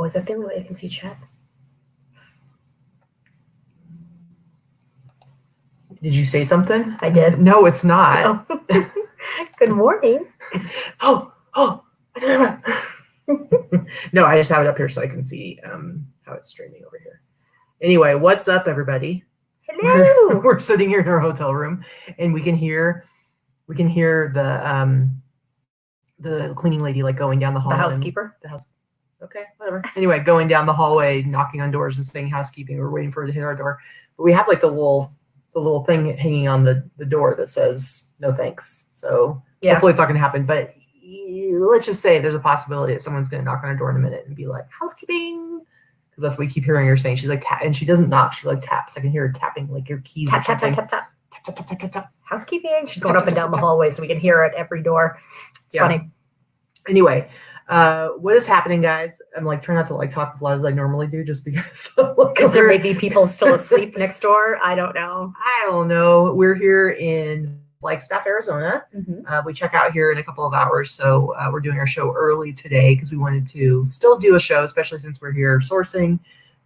Oh, is that the only way I can see chat? Did you say something? I did. No, it's not. Oh. Good morning. Oh. No, I just have it up here so I can see how it's streaming over here. Anyway, what's up, everybody? Hello. We're sitting here in our hotel room, and we can hear the cleaning lady like going down the hall. The housekeeper. Okay, whatever. Anyway, going down the hallway, knocking on doors and saying housekeeping. We're waiting for her to hit our door, but we have like the little thing hanging on the door that says no thanks. So hopefully it's not going to happen. But let's just say there's a possibility that someone's going to knock on our door in a minute and be like housekeeping, because that's what we keep hearing her saying. She's like and she doesn't knock. She like taps. I can hear her tapping like your keys. Tap, or something. tap, tap, tap, tap, tap, tap, tap, tap. Housekeeping. She's going up and down the hallway, so we can hear her at every door. It's funny. Anyway, what is happening, guys? I'm like trying not to like talk as loud as I normally do, just because there may be people still asleep next door. I don't know. We're here in Flagstaff, Arizona. Mm-hmm. We check out here in a couple of hours, so we're doing our show early today because we wanted to still do a show, especially since we're here sourcing.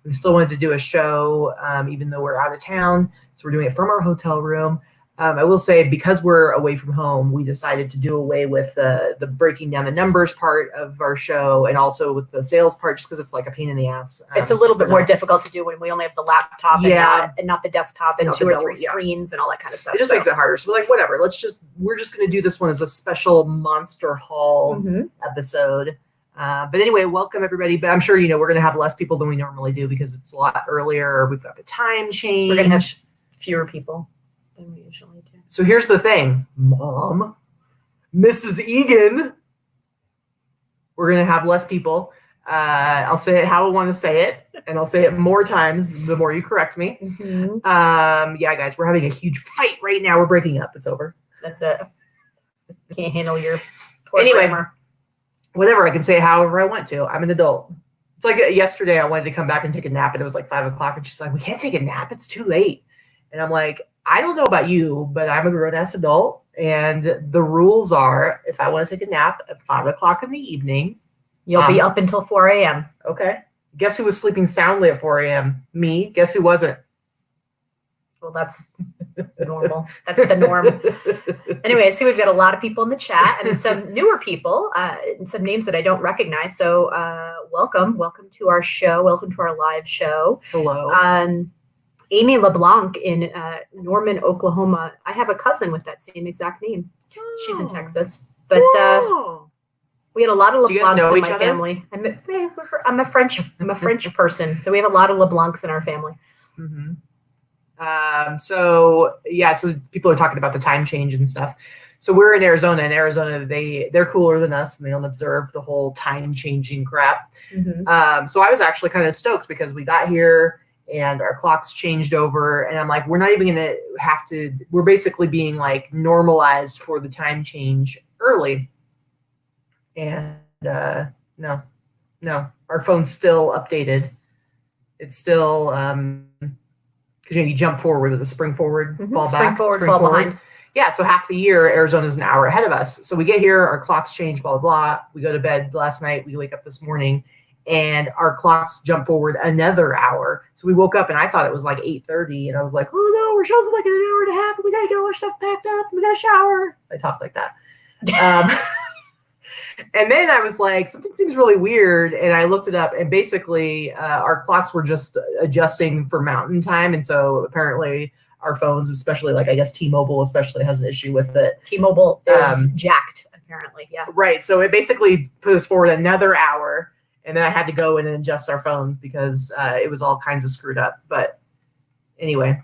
We still wanted to do a show, even though we're out of town. So we're doing it from our hotel room. I will say, because we're away from home, we decided to do away with the breaking down the numbers part of our show, and also with the sales part, just because it's like a pain in the ass. It's a little bit more difficult to do when we only have the laptop and not the desktop and 2 or 3 screens and all that kind of stuff. It just makes it harder. So we're like, whatever. We're just going to do this one as a special Monster Haul episode. But anyway, welcome everybody. But I'm sure we're going to have less people than we normally do because it's a lot earlier. We've got the time change. We're going to have fewer people than we usually do. So here's the thing, Mom, Mrs. Egan. We're going to have less people. I'll say it how I want to say it, and I'll say it more times the more you correct me. Mm-hmm. Yeah, guys, we're having a huge fight right now. We're breaking up. It's over. That's it. Can't handle your poor grammar. Whatever. I can say it however I want to. I'm an adult. It's like yesterday I wanted to come back and take a nap, and it was like 5 o'clock, and she's like, we can't take a nap. It's too late. And I'm like, I don't know about you, but I'm a grown-ass adult, and the rules are if I want to take a nap at 5 o'clock in the evening, you'll be up until 4 a.m. Okay. Guess who was sleeping soundly at 4 a.m.? Me. Guess who wasn't? Well, that's normal. That's the norm. Anyway, I see we've got a lot of people in the chat and some newer people, and some names that I don't recognize. So welcome to our show. Welcome to our live show. Hello. Amy LeBlanc in Norman, Oklahoma. I have a cousin with that same exact name. Oh. She's in Texas. But we had a lot of LeBlancs in my family. I'm a French person. So we have a lot of LeBlancs in our family. Mm-hmm. So people are talking about the time change and stuff. So we're in Arizona. In Arizona, they're cooler than us, and they don't observe the whole time changing crap. Mm-hmm. So I was actually kind of stoked because we got here and our clocks changed over, and I'm like, we're not even gonna have to. We're basically being like normalized for the time change early. And no, our phone's still updated. It's still because you jump forward with a spring forward, fall back, spring forward, fall behind. Yeah, so half the year Arizona's an hour ahead of us. So we get here, our clocks change, blah, blah, blah. We go to bed last night, we wake up this morning, and our clocks jump forward another hour. So we woke up and I thought it was like 8:30, and I was like, oh no, we're showing like an hour and a half, and we gotta get all our stuff packed up, and we gotta shower. I talk like that. And then I was like, something seems really weird. And I looked it up, and basically our clocks were just adjusting for mountain time. And so apparently our phones, especially like, I guess T-Mobile especially has an issue with it. T-Mobile is jacked, apparently. Yeah. Right. So it basically put us forward another hour. And then I had to go in and adjust our phones because it was all kinds of screwed up. But anyway,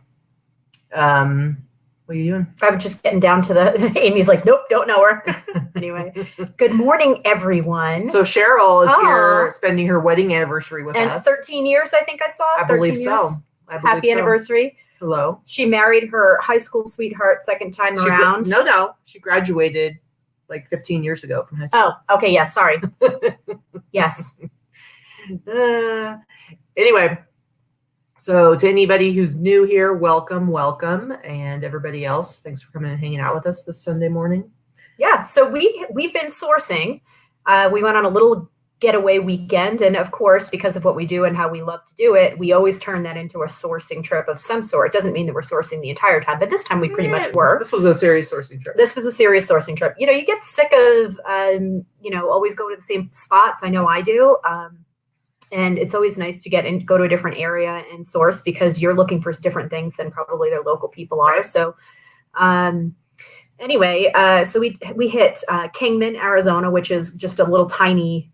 what are you doing? I'm just getting down to Amy's like, nope, don't know her. Anyway, good morning, everyone. So Cheryl is here spending her wedding anniversary with us. 13 years, I think I saw. I believe so. Happy anniversary. Hello. She married her high school sweetheart second time around. No. She graduated like 15 years ago from high school. Oh, okay. Yeah, sorry. Yes. Anyway. So to anybody who's new here, welcome. And everybody else, thanks for coming and hanging out with us this Sunday morning. Yeah, so we've been sourcing. We went on a little getaway weekend. And of course, because of what we do and how we love to do it, we always turn that into a sourcing trip of some sort. It doesn't mean that we're sourcing the entire time, but this time we pretty much were. This was a serious sourcing trip. This was a serious sourcing trip. You know, you get sick of, always go to the same spots. I know I do. And it's always nice to go to a different area and source, because you're looking for different things than probably their local people are. Right. So, anyway, so we hit Kingman, Arizona, which is just a little tiny.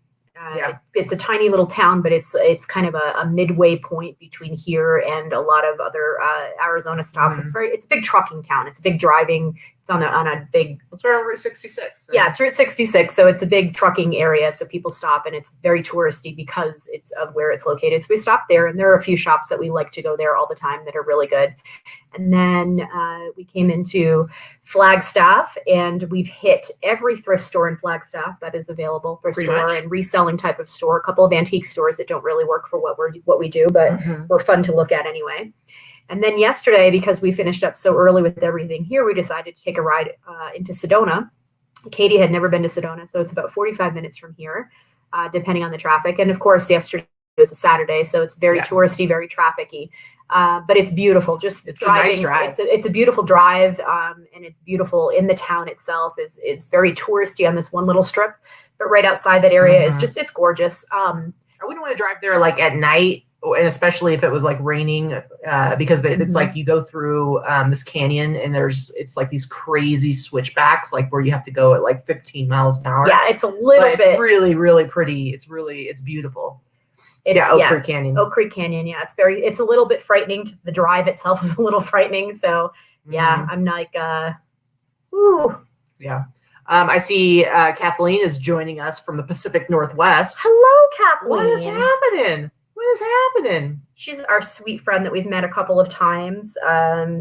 It's a tiny little town, but it's kind of a midway point between here and a lot of other Arizona stops. Mm-hmm. It's a big trucking town. It's a big driving. It's on a big. It's right on Route 66. So. Yeah, it's Route 66. So it's a big trucking area. So people stop, and it's very touristy because it's of where it's located. So we stopped there, and there are a few shops that we like to go there all the time that are really good. And then we came into Flagstaff, and we've hit every thrift store in Flagstaff that is available, thrift store and reselling type of store. A couple of antique stores that don't really work for what we do, but were fun to look at anyway. And then yesterday, because we finished up so early with everything here, we decided to take a ride into Sedona. Katy had never been to Sedona, so it's about 45 minutes from here, depending on the traffic. And of course, yesterday was a Saturday, so it's very touristy, very trafficy. But it's beautiful. Just it's driving. A nice drive. It's a beautiful drive, and it's beautiful in the town itself. is very touristy on this one little strip, but right outside that area it's gorgeous. I wouldn't want to drive there like at night, and especially if it was like raining, because it's like you go through this canyon, and it's like these crazy switchbacks, like where you have to go at like 15 miles an hour. Yeah, it's a little bit. It's really, really pretty. It's beautiful. Oak Creek Canyon. Oak Creek Canyon. Yeah, it's a little bit frightening. The drive itself is a little frightening. So yeah, I'm like, ooh. Yeah. I see Kathleen is joining us from the Pacific Northwest. Hello, Kathleen. What is happening? She's our sweet friend that we've met a couple of times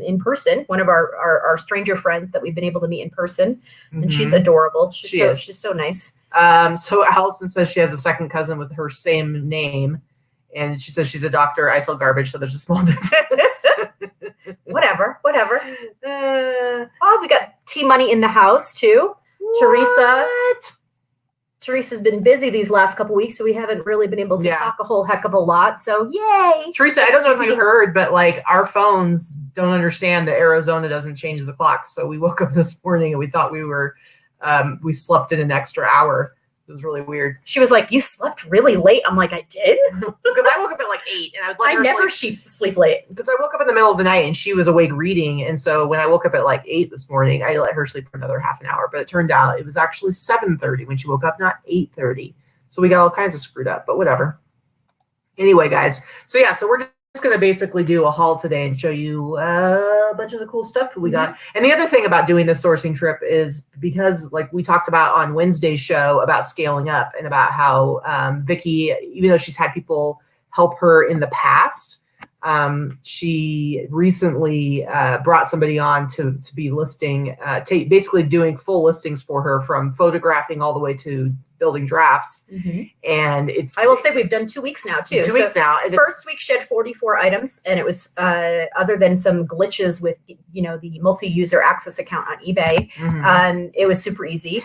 in person. One of our stranger friends that we've been able to meet in person, and she's adorable. She's so nice. So Allison says she has a second cousin with her same name, and she says she's a doctor. I sell garbage, so there's a small difference. Whatever. We got T-Money in the house too. What? Teresa's been busy these last couple weeks, so we haven't really been able to talk a whole heck of a lot. So yay. Teresa, I don't know if you heard, but like our phones don't understand that Arizona doesn't change the clock. So we woke up this morning and we thought we slept in an extra hour. It was really weird. She was like, "You slept really late." I'm like, "I did," because I woke up at like 8, and I was like, "I never sleep late." Because I woke up in the middle of the night, and she was awake reading, and so when I woke up at like 8 this morning, I let her sleep for another half an hour. But it turned out it was actually 7:30 when she woke up, not 8:30. So we got all kinds of screwed up, but whatever. Anyway, guys, so we're just going to basically do a haul today and show you a bunch of the cool stuff we got. And the other thing about doing this sourcing trip is because like we talked about on Wednesday's show about scaling up and about how Vikki, even though she's had people help her in the past, she recently brought somebody on to be listing, basically doing full listings for her, from photographing all the way to building drafts. And I will say we've done 2 weeks now too. 2 weeks now. First week she had 44 items, and it was other than some glitches with the multi-user access account on eBay. It was super easy.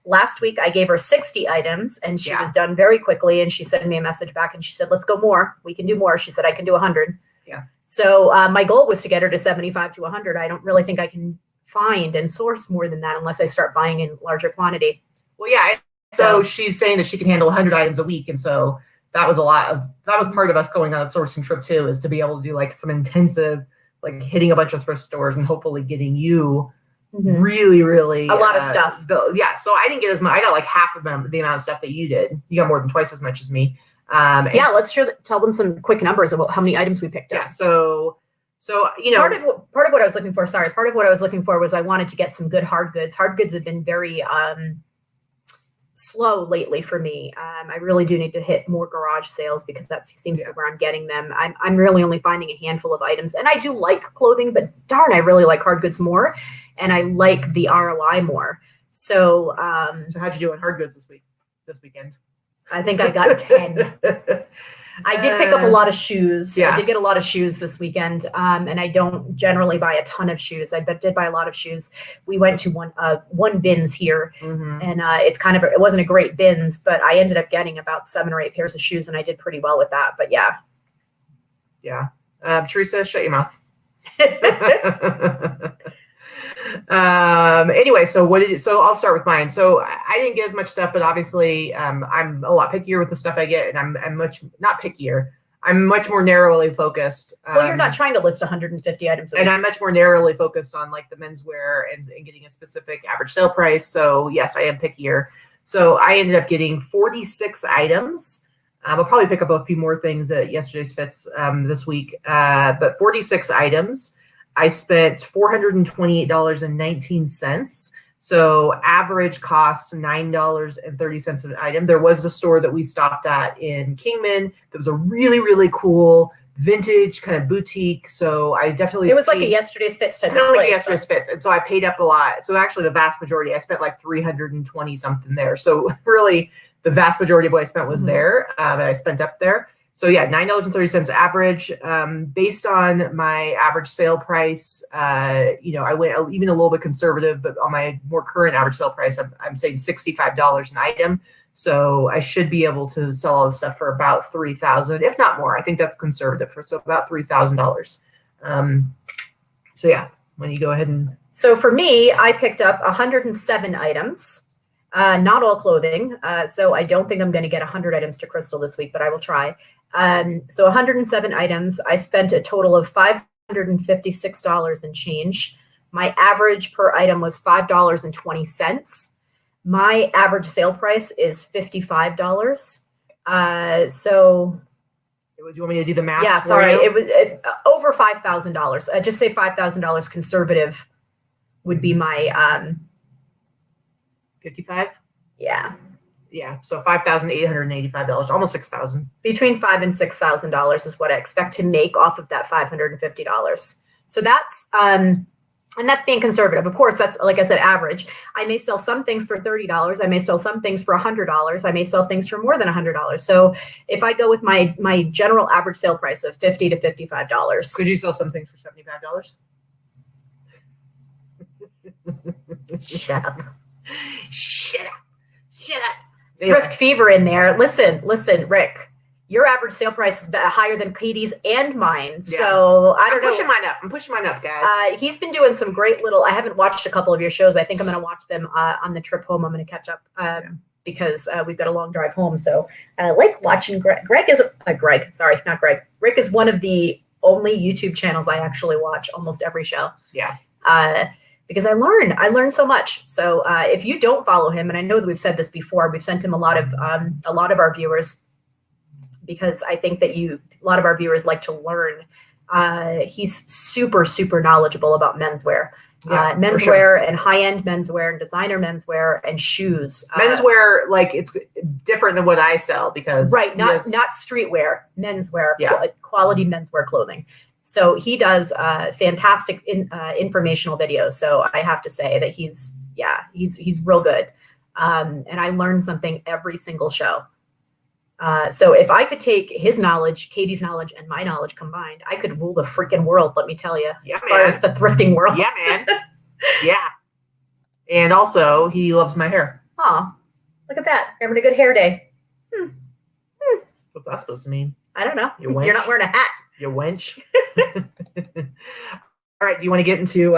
Last week I gave her 60 items, and she was done very quickly, and she sent me a message back and she said, "Let's go more. We can do more." She said, "I can do 100." Yeah. So my goal was to get her to 75 to 100. I don't really think I can find and source more than that unless I start buying in larger quantity. Well, yeah. So she's saying that she can handle 100 items a week. And so that was that was part of us going on a sourcing trip too, is to be able to do like some intensive, like hitting a bunch of thrift stores and hopefully getting you really, really a lot of stuff. Yeah. So I didn't get as much. I got like half of the amount of stuff that you did. You got more than twice as much as me. Let's tell them some quick numbers about how many items we picked up. Yeah. So part of what I was looking for. Sorry, part of what I was looking for was I wanted to get some good hard goods. Hard goods have been very slow lately for me. I really do need to hit more garage sales because that seems to be where I'm getting them. I'm really only finding a handful of items, and I do like clothing, but darn, I really like hard goods more, and I like the ROI more. So, so how'd you do on hard goods this weekend? I think I got 10. I did pick up a lot of shoes. Yeah. I did get a lot of shoes this weekend, and I don't generally buy a ton of shoes. I did buy a lot of shoes. We went to one bins here, and it wasn't a great bins, but I ended up getting about 7 or 8 pairs of shoes, and I did pretty well with that. But yeah. Teresa, shut your mouth. Anyway, so I'll start with mine. So I didn't get as much stuff, but obviously I'm a lot pickier with the stuff I get, and I'm much not pickier. I'm much more narrowly focused. Well, you're not trying to list 150 items. And I'm much more narrowly focused on like the menswear and getting a specific average sale price. So yes, I am pickier. So I ended up getting 46 items. I'll probably pick up a few more things at yesterday's fits this week, but 46 items. I spent $428.19. So average cost $9.30 an item. There was a store that we stopped at in Kingman that was a really, really cool vintage kind of boutique. So I definitely it was like a yesterday's fits type of place. Like yesterday's fits. And so I paid up a lot. So actually the vast majority, I spent like 320 something there. So really the vast majority of what I spent was there. I spent up there. So yeah, $9.30 average. Based on my average sale price, I went even a little bit conservative, but on my more current average sale price, I'm saying $65 an item. So I should be able to sell all this stuff for about $3,000, if not more. I think that's conservative so about $3,000. So yeah, when you go ahead and. So for me, I picked up 107 items. Not all clothing. So I don't think I'm going to get 100 items to Crystal this week, but I will try. So 107 items. I spent a total of $556 and change. My average per item was $5.20. My average sale price is $55. So. Do you want me to do the math? Yeah, sorry. It was over $5,000. Just say $5,000 conservative would be my 55. Yeah. So $5,885, almost $6,000. Between $5,000 and $6,000 is what I expect to make off of that $550. So that's and that's being conservative. Of course, that's, like I said, average. I may sell some things for $30. I may sell some things for $100. I may sell things for more than $100. So if I go with my general average sale price of $50 to $55, could you sell some things for $75? Shut up. Thrift fever in there. Listen, Rick. Your average sale price is higher than Katy's and mine. Yeah. So I don't know. I'm pushing mine up, guys. He's been doing some great I haven't watched a couple of your shows. I think I'm going to watch them on the trip home. I'm going to catch up because we've got a long drive home. So I like watching Greg. Rick is one of the only YouTube channels I actually watch almost every show. Yeah. Because I learn so much. So if you don't follow him, and I know that we've said this before, we've sent him a lot of our viewers, because I think that a lot of our viewers like to learn. He's super, super knowledgeable about menswear. Menswear and high-end menswear and designer menswear and shoes. Menswear, like, it's different than what I sell because not streetwear, menswear, quality menswear clothing. So he does fantastic informational videos. So I have to say that he's real good. And I learn something every single show. So if I could take his knowledge, Katy's knowledge, and my knowledge combined, I could rule the freaking world, let me tell you. Yeah, as far as the thrifting world. Yeah, man. Yeah. And also, he loves my hair. Oh, look at that. You're having a good hair day. What's that supposed to mean? I don't know. You're not wearing a hat. You wench. All right. Do you want to get into,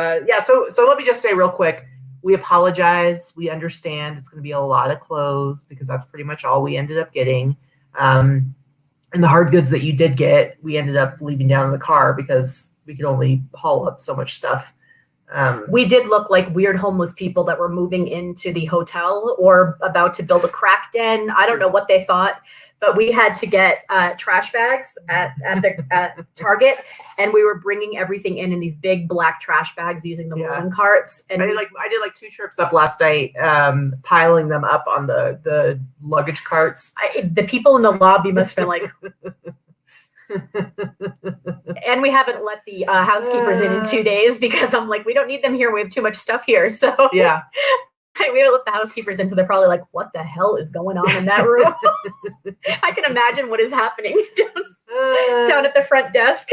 so let me just say real quick, we apologize. We understand it's going to be a lot of clothes because that's pretty much all we ended up getting. And the hard goods that you did get, we ended up leaving down in the car because we could only haul up so much stuff. We did look like weird homeless people that were moving into the hotel or about to build a crack den. I don't know what they thought, but we had to get trash bags at Target, and we were bringing everything in these big black trash bags using the rolling carts. And I did like 2 trips up last night, piling them up on the luggage carts. The people in the lobby must have been like. And we haven't let the housekeepers in 2 days because I'm like, we don't need them here. We have too much stuff here. So yeah. We let the housekeepers in, so they're probably like, what the hell is going on in that room? I can imagine what is happening down at the front desk.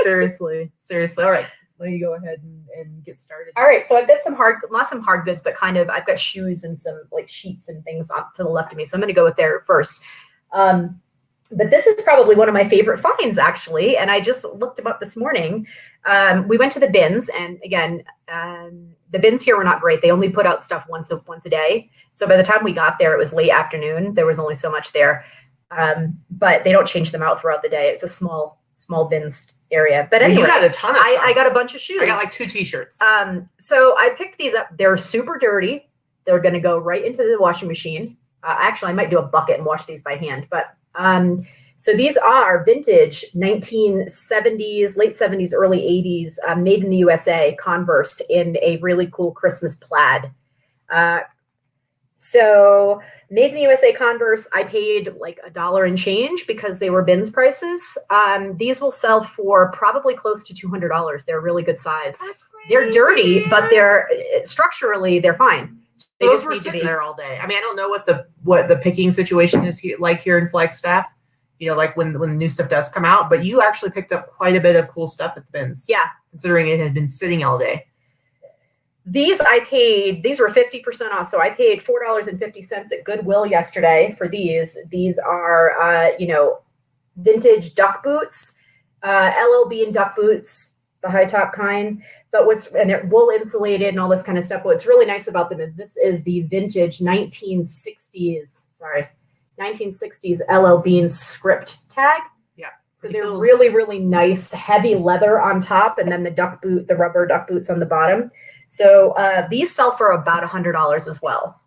Seriously. All right. Let me go ahead and get started. All right. So I've got not some hard goods, but kind of, I've got shoes and some like sheets and things up to the left of me. So I'm going to go with there first. But this is probably one of my favorite finds, actually. And I just looked them up this morning. We went to the bins, and again, the bins here were not great. They only put out stuff once a day. So by the time we got there, it was late afternoon. There was only so much there. But they don't change them out throughout the day. It's a small bins area. But anyway, you got a ton of stuff. I got a bunch of shoes. I got like 2 t-shirts. So I picked these up. They're super dirty. They're going to go right into the washing machine. Actually, I might do a bucket and wash these by hand. But so these are vintage 1970s, late 70s, early 80s, made in the USA Converse in a really cool Christmas plaid. So made in the USA Converse, I paid like $1 and change because they were bins prices. These will sell for probably close to $200. They're a really good size. That's crazy. They're dirty, but they're structurally, they're fine. They Those just were need to sitting be there all day. I mean, I don't know what the picking situation is like here in Flagstaff. You know, like when the new stuff does come out, but you actually picked up quite a bit of cool stuff at the bins. Yeah. Considering it had been sitting all day. These were 50% off. So I paid $4.50 at Goodwill yesterday for these. These are, vintage duck boots, LLB duck boots, the high top kind, and they're wool insulated and all this kind of stuff. What's really nice about them is this is the vintage 1960s LL Bean script tag. Yeah. So they're really, really nice, heavy leather on top, and then the rubber duck boots on the bottom. So these sell for about $100 as well.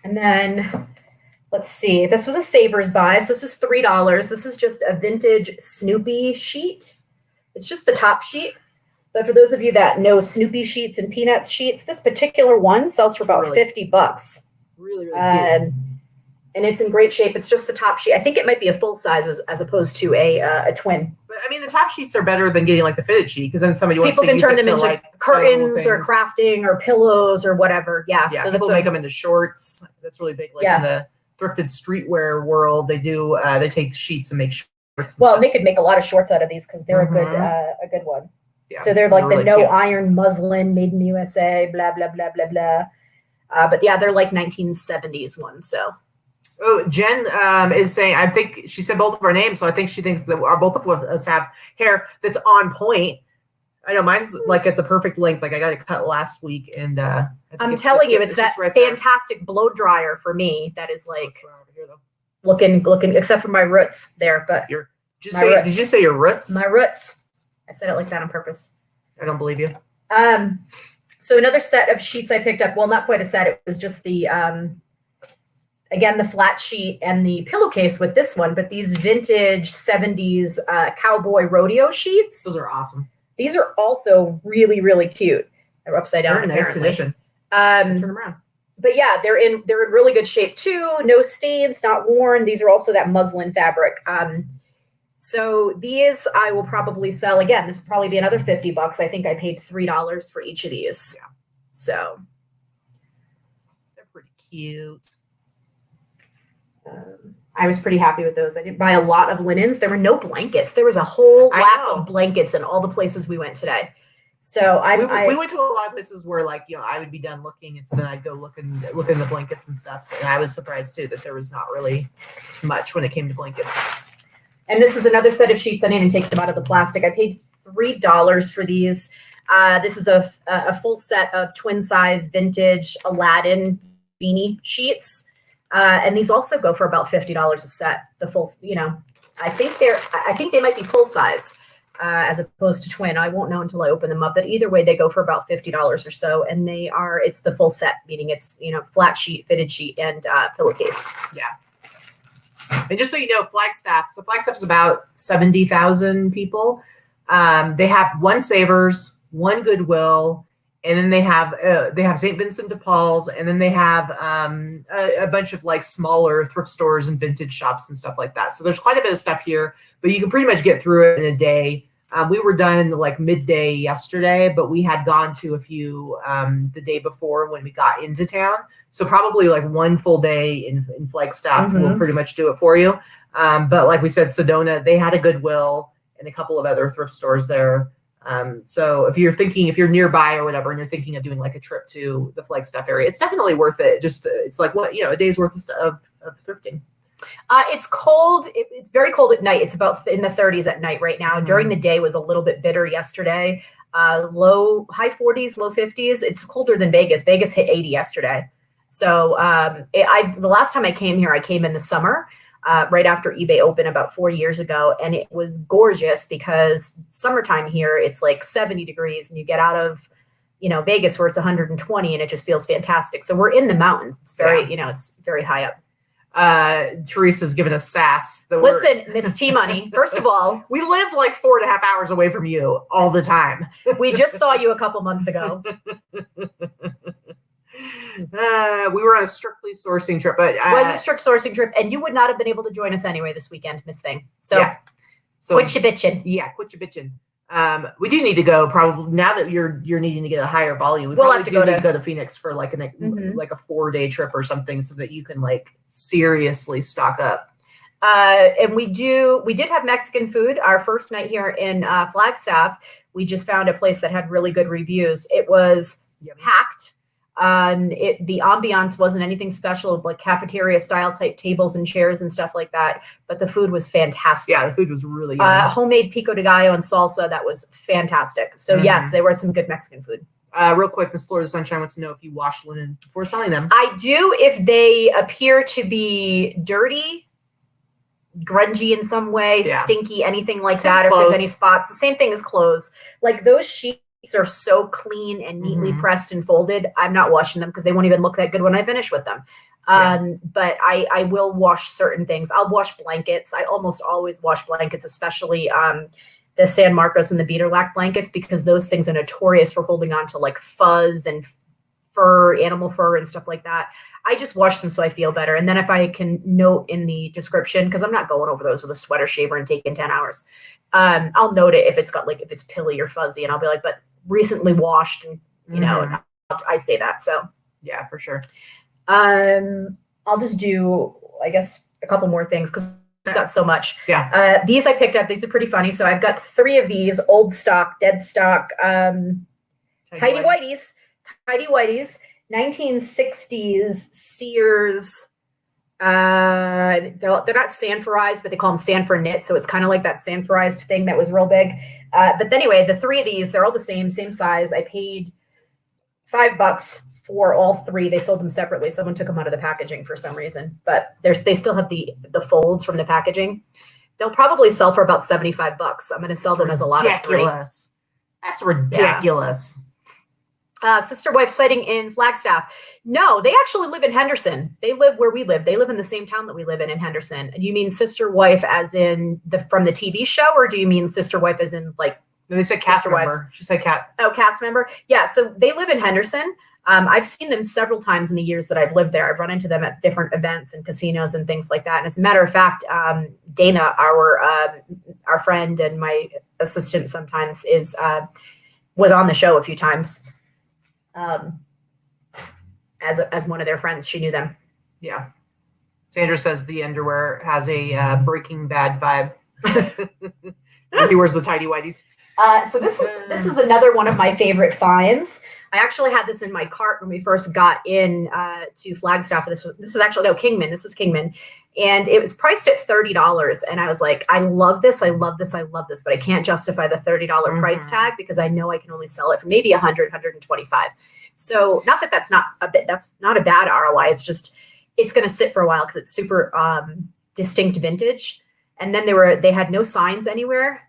And then let's see, this was a Savers buy. So this is $3. This is just a vintage Snoopy sheet. It's just the top sheet. But for those of you that know Snoopy sheets and Peanuts sheets, this particular one sells for about $50. Really, really cute. And it's in great shape. It's just the top sheet. I think it might be a full size as opposed to a twin. But I mean, the top sheets are better than getting like the fitted sheet, because then somebody wants people to can turn them into like curtains or crafting or pillows or whatever. Yeah. So people make them into shorts. That's really big. Like in the thrifted streetwear world, they do. They take sheets and make shorts. And they could make a lot of shorts out of these because they're a good one. Yeah, so they're like the really iron muslin, made in the USA, blah blah blah blah blah. But yeah, they're like 1970s ones. So. Oh, Jen is saying, I think she said both of our names, so I think she thinks that both of us have hair that's on point. I know mine's like it's a perfect length. Like I got it cut last week, and I'm telling you, it's that fantastic blow dryer for me that is like looking, except for my roots there. But did you say your roots? My roots. I said it like that on purpose. I don't believe you. So another set of sheets I picked up. Well, not quite a set. It was just the again, the flat sheet and the pillowcase with this one, but these vintage 70s cowboy rodeo sheets. Those are awesome. These are also really, really cute. They're upside down. They're in nice condition. Turn them around. But yeah, they're in really good shape too. No stains, not worn. These are also that muslin fabric. So these I will probably sell again. This will probably be another $50. I think I paid $3 for each of these. Yeah. So they're pretty cute. I was pretty happy with those. I didn't buy a lot of linens. There were no blankets. There was a whole lack of blankets in all the places we went today. So we went to a lot of places where I would be done looking, and so then I'd go look in the blankets and stuff. And I was surprised too that there was not really much when it came to blankets. And this is another set of sheets. I didn't even take them out of the plastic. I paid $3 for these. This is a full set of twin size vintage Aladdin beanie sheets. And these also go for about $50 a set. The full, I think they might be full size as opposed to twin. I won't know until I open them up. But either way, they go for about $50 or so, and it's the full set, meaning it's flat sheet, fitted sheet, and pillowcase. Yeah. And just so you know, Flagstaff is about 70,000 people. They have one Savers, one Goodwill. And then they have St. Vincent de Paul's, and then they have a bunch of like smaller thrift stores and vintage shops and stuff like that. So there's quite a bit of stuff here, but you can pretty much get through it in a day. We were done like midday yesterday, but we had gone to a few the day before when we got into town. So probably like one full day in Flagstaff will pretty much do it for you. But like we said, Sedona, they had a Goodwill and a couple of other thrift stores there. So if you're nearby or whatever, and you're thinking of doing like a trip to the Flagstaff area, it's definitely worth it. Just it's like a day's worth of thrifting. It's cold. It's very cold at night. It's about in the 30s at night right now. During the day was a little bit bitter yesterday. High 40s, low 50s. It's colder than Vegas. Vegas hit 80 yesterday. So the last time I came here, I came in the summer, right after eBay opened about 4 years ago, and it was gorgeous because summertime here it's like 70 degrees, and you get out of Vegas where it's 120, and it just feels fantastic. So we're in the mountains. It's very it's very high up. Teresa's given us sass. Listen, Miss T Money, first of all, we live like 4.5 hours away from you all the time. We just saw you a couple months ago. We were on a strictly sourcing trip, but it was a strict sourcing trip, and you would not have been able to join us anyway this weekend, Miss Thing. So quit your bitching. Yeah, quit your bitching. We do need to go probably now that you're needing to get a higher volume. We'll have to go to Phoenix for like a 4-day trip or something, so that you can like seriously stock up. And we did have Mexican food our first night here in Flagstaff. We just found a place that had really good reviews. It was packed. The ambiance wasn't anything special, like cafeteria style type tables and chairs and stuff like that. But the food was fantastic. Yeah, the food was really yummy. Homemade pico de gallo and salsa. That was fantastic. So yes, there was some good Mexican food. Real quick, Miss Florida Sunshine wants to know if you wash linens before selling them. I do if they appear to be dirty, grungy in some way, stinky, anything like that. If there's any spots, the same thing as clothes. Like those sheets are so clean and neatly pressed and folded. I'm not washing them because they won't even look that good when I finish with them. But I will wash certain things. I'll wash blankets. I almost always wash blankets, especially the San Marcos and the Beaterlac blankets, because those things are notorious for holding on to like fuzz and fur, animal fur and stuff like that. I just wash them so I feel better. And then if I can note in the description, because I'm not going over those with a sweater shaver and taking 10 hours, I'll note it if it's pilly or fuzzy, and I'll be like, but recently washed, and I say that. So yeah, for sure. I'll just do, I guess, a couple more things because I've got so much. Yeah. These I picked up. These are pretty funny. So I've got 3 of these old stock, dead stock, Tidy Whities, 1960s Sears. They're not Sanforized, but they call them Sanfor knit. So it's kind of like that Sanforized thing that was real big. But anyway, the 3 of these, they're all the same size. I paid $5 for all 3. They sold them separately. Someone took them out of the packaging for some reason, but they still have the folds from the packaging. They'll probably sell for about $75. I'm going to sell them as a lot of 3. That's ridiculous. Sister wife sighting in Flagstaff. No, they actually live in Henderson. They live where we live. They live in the same town that we live in Henderson. And you mean sister wife as in from the TV show, or do you mean sister wife as in like? No, they said cast member. She said cat. Oh, cast member. Yeah. So they live in Henderson. I've seen them several times in the years that I've lived there. I've run into them at different events and casinos and things like that. And as a matter of fact, Dana, our friend and my assistant sometimes was on the show a few times. As one of their friends, she knew them. Yeah. Sandra says the underwear has a Breaking Bad vibe. He wears the tidy whities. So this is another one of my favorite finds. I actually had this in my cart when we first got in to Flagstaff. This was actually Kingman. This was Kingman, and it was priced at $30. And I was like, I love this, but I can't justify the $30 price tag because I know I can only sell it for maybe $100, $125. So not that that's not a bad ROI. It's just it's going to sit for a while because it's super distinct vintage. And then they had no signs anywhere.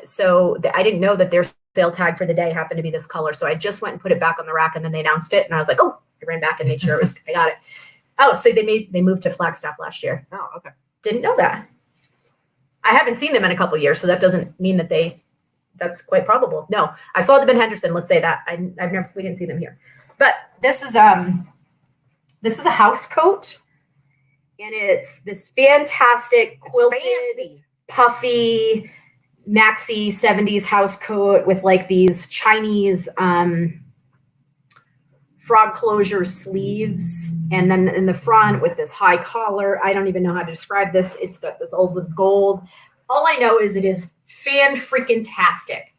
So I didn't know that their sale tag for the day happened to be this color. So I just went and put it back on the rack, and then they announced it. And I was like, oh, I ran back and made sure I got it. Oh, so they moved to Flagstaff last year. Oh, okay. Didn't know that. I haven't seen them in a couple of years, so that doesn't mean that that's quite probable. No, I saw them in Henderson. Let's say that we didn't see them here, but this is a house coat, and it's this fantastic quilted, puffy, maxi 70s house coat with like these Chinese frog closure sleeves, and then in the front with this high collar. I don't even know how to describe this. It's got this gold. All I know is it is fan-freaking-tastic.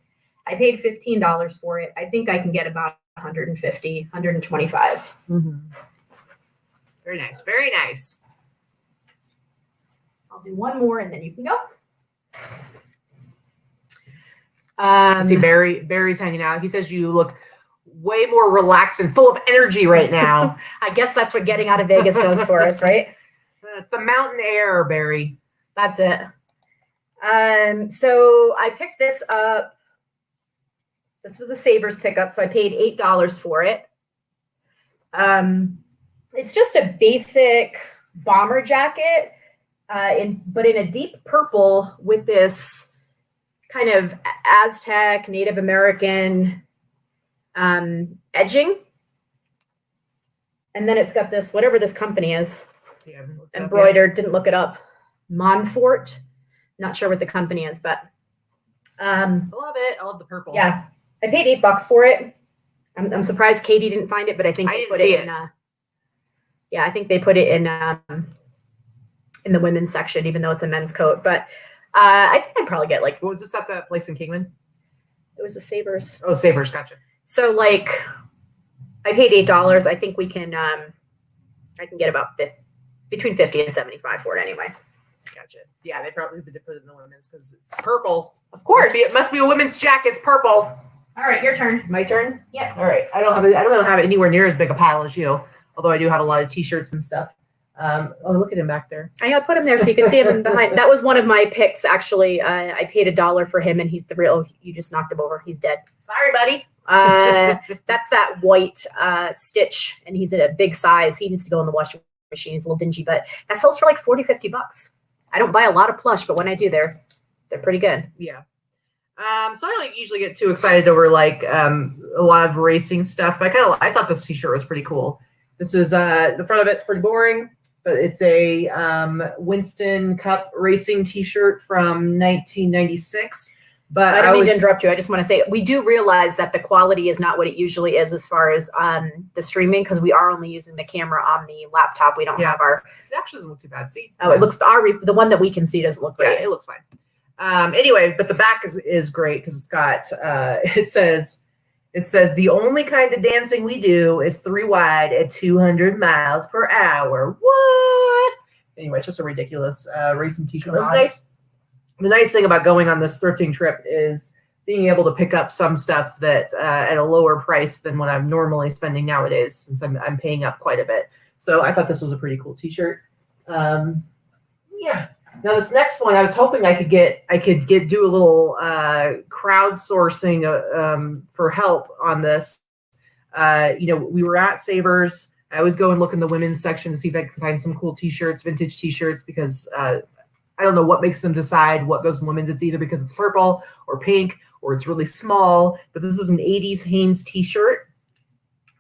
I paid $15 for it. I think I can get about 150, 125. Mm-hmm. Very nice. Very nice. I'll do one more and then you can go. See, Barry's hanging out. He says you look way more relaxed and full of energy right now. I guess that's what getting out of Vegas does for us, right? It's the mountain air, Barry. That's it. So I picked this up. This was a Savers pickup, so I paid $8 for it. It's just a basic bomber jacket, but in a deep purple with this kind of Aztec, Native American edging. And then it's got this, whatever this company is, embroidered, didn't look it up. Montfort. Not sure what the company is, but I love it. I love the purple. Yeah. I paid $8 for it. I'm surprised Katy didn't find it, but I think they put it in I think they put it in the women's section, even though it's a men's coat. But I think I'd probably get like, what was this at that place in Kingman? It was a Savers. Oh, Savers, gotcha. So like I paid $8. I think we can I can get about between 50 and 75 for it anyway. Gotcha. Yeah, they probably did put it in the women's because it's purple. Of course. It must be a women's jacket. It's purple. All right, your turn. My turn? Yeah. All right. I don't have it anywhere near as big a pile as you, although I do have a lot of t-shirts and stuff. Oh, look at him back there. I put him there so you can see him behind. That was one of my picks, actually. I paid $1 for him, and he's the real. You just knocked him over. He's dead. Sorry, buddy. That's that white Stitch, and he's in a big size. He needs to go in the washing machine. He's a little dingy, but that sells for like $40, $50. I don't buy a lot of plush, but when I do, they're pretty good. Yeah. So I don't usually get too excited over like a lot of racing stuff, but I thought this t-shirt was pretty cool. This is the front of it's pretty boring, but it's a Winston Cup racing t-shirt from 1996. But I don't mean to interrupt you. I just want to say we do realize that the quality is not what it usually is as far as the streaming, because we are only using the camera on the laptop. We don't have our. It actually doesn't look too bad. See? Oh, it looks the one that we can see doesn't look great. Yeah, it looks fine. Anyway, but the back is great because it's got it says the only kind of dancing we do is 3 wide at 200 miles per hour. What? Anyway, it's just a ridiculous racing t-shirt. It was nice. The nice thing about going on this thrifting trip is being able to pick up some stuff that at a lower price than what I'm normally spending nowadays, since I'm paying up quite a bit. So I thought this was a pretty cool t-shirt. Yeah. Now this next one, I was hoping I could do a little crowdsourcing for help on this. We were at Savers. I always go and look in the women's section to see if I can find some cool t-shirts, vintage t-shirts, because I don't know what makes them decide what goes in women's. It's either because it's purple or pink or it's really small. But this is an 80s Hanes t-shirt.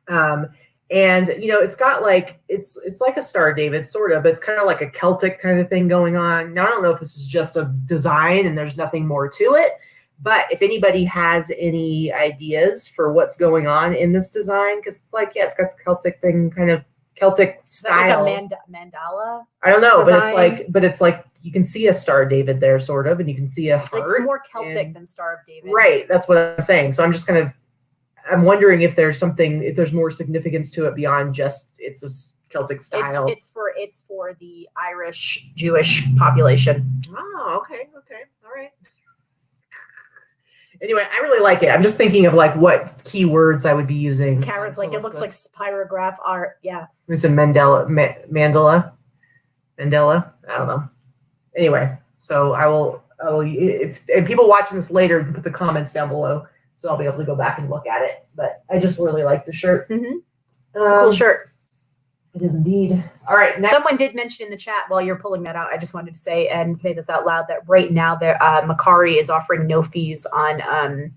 And it's got like it's like a Star David sort of, but it's kind of like a Celtic kind of thing going on. Now I don't know if this is just a design and there's nothing more to it, but if anybody has any ideas for what's going on in this design, because it's like, yeah, it's got the Celtic thing, kind of Celtic style. Like a mandala. I don't know, design? but it's like you can see a Star of David there, sort of, and you can see a heart. It's more Celtic than Star of David. Right, that's what I'm saying. So I'm wondering if there's more significance to it beyond just it's a Celtic style. It's for the Irish Jewish population. Oh, okay, all right. Anyway, I really like it. I'm just thinking of like what keywords I would be using. Kara's like, it looks like spirograph art. Yeah. There's a Mandela. I don't know. Anyway, so I will if people watching this later, put the comments down below, so I'll be able to go back and look at it. But I just really like the shirt. Mm-hmm. It's a cool shirt. It is indeed. All right. Next. Someone did mention in the chat while you're pulling that out. I just wanted to say this out loud that right now Macari is offering no fees on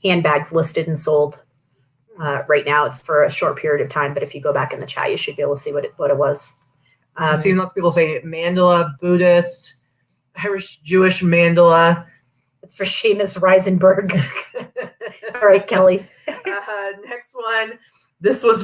handbags listed and sold. Right now, it's for a short period of time. But if you go back in the chat, you should be able to see what it was. I've seen lots of people say mandala, Buddhist, Irish Jewish mandala. It's for Seamus Reisenberg. All right, Kelly. Next one. This was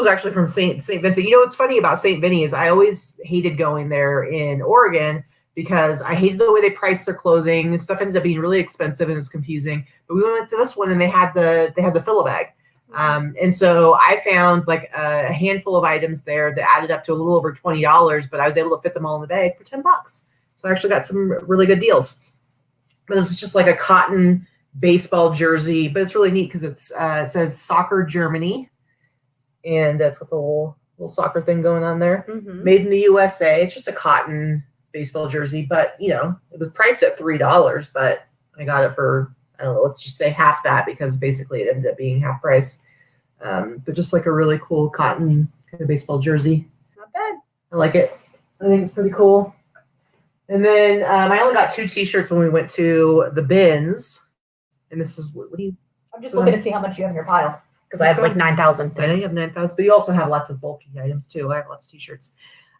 actually from St. Vincent. You know what's funny about St. Vinny is I always hated going there in Oregon because I hated the way they priced their clothing. Stuff ended up being really expensive and it was confusing. But we went to this one and they had the fill-a-bag. And so I found like a handful of items there that added up to a little over $20, but I was able to fit them all in the bag for $10. So I actually got some really good deals. But this is just like a cotton baseball jersey, but it's really neat because it says Soccer Germany, and that's got the little soccer thing going on there. Made in the USA. It's just a cotton baseball jersey, but you know, it was priced at $3, but I got it for, I don't know, let's just say half that because basically it ended up being half price. But just like a really cool cotton kind of baseball jersey. Not bad. I like it. I think it's pretty cool. And then I only got 2 t-shirts when we went to the bins. And this is, what do you? I'm just looking to see how much you have in your pile because I have like 9,000 things. You have 9,000, but you also have lots of bulky items too. I have lots of t-shirts.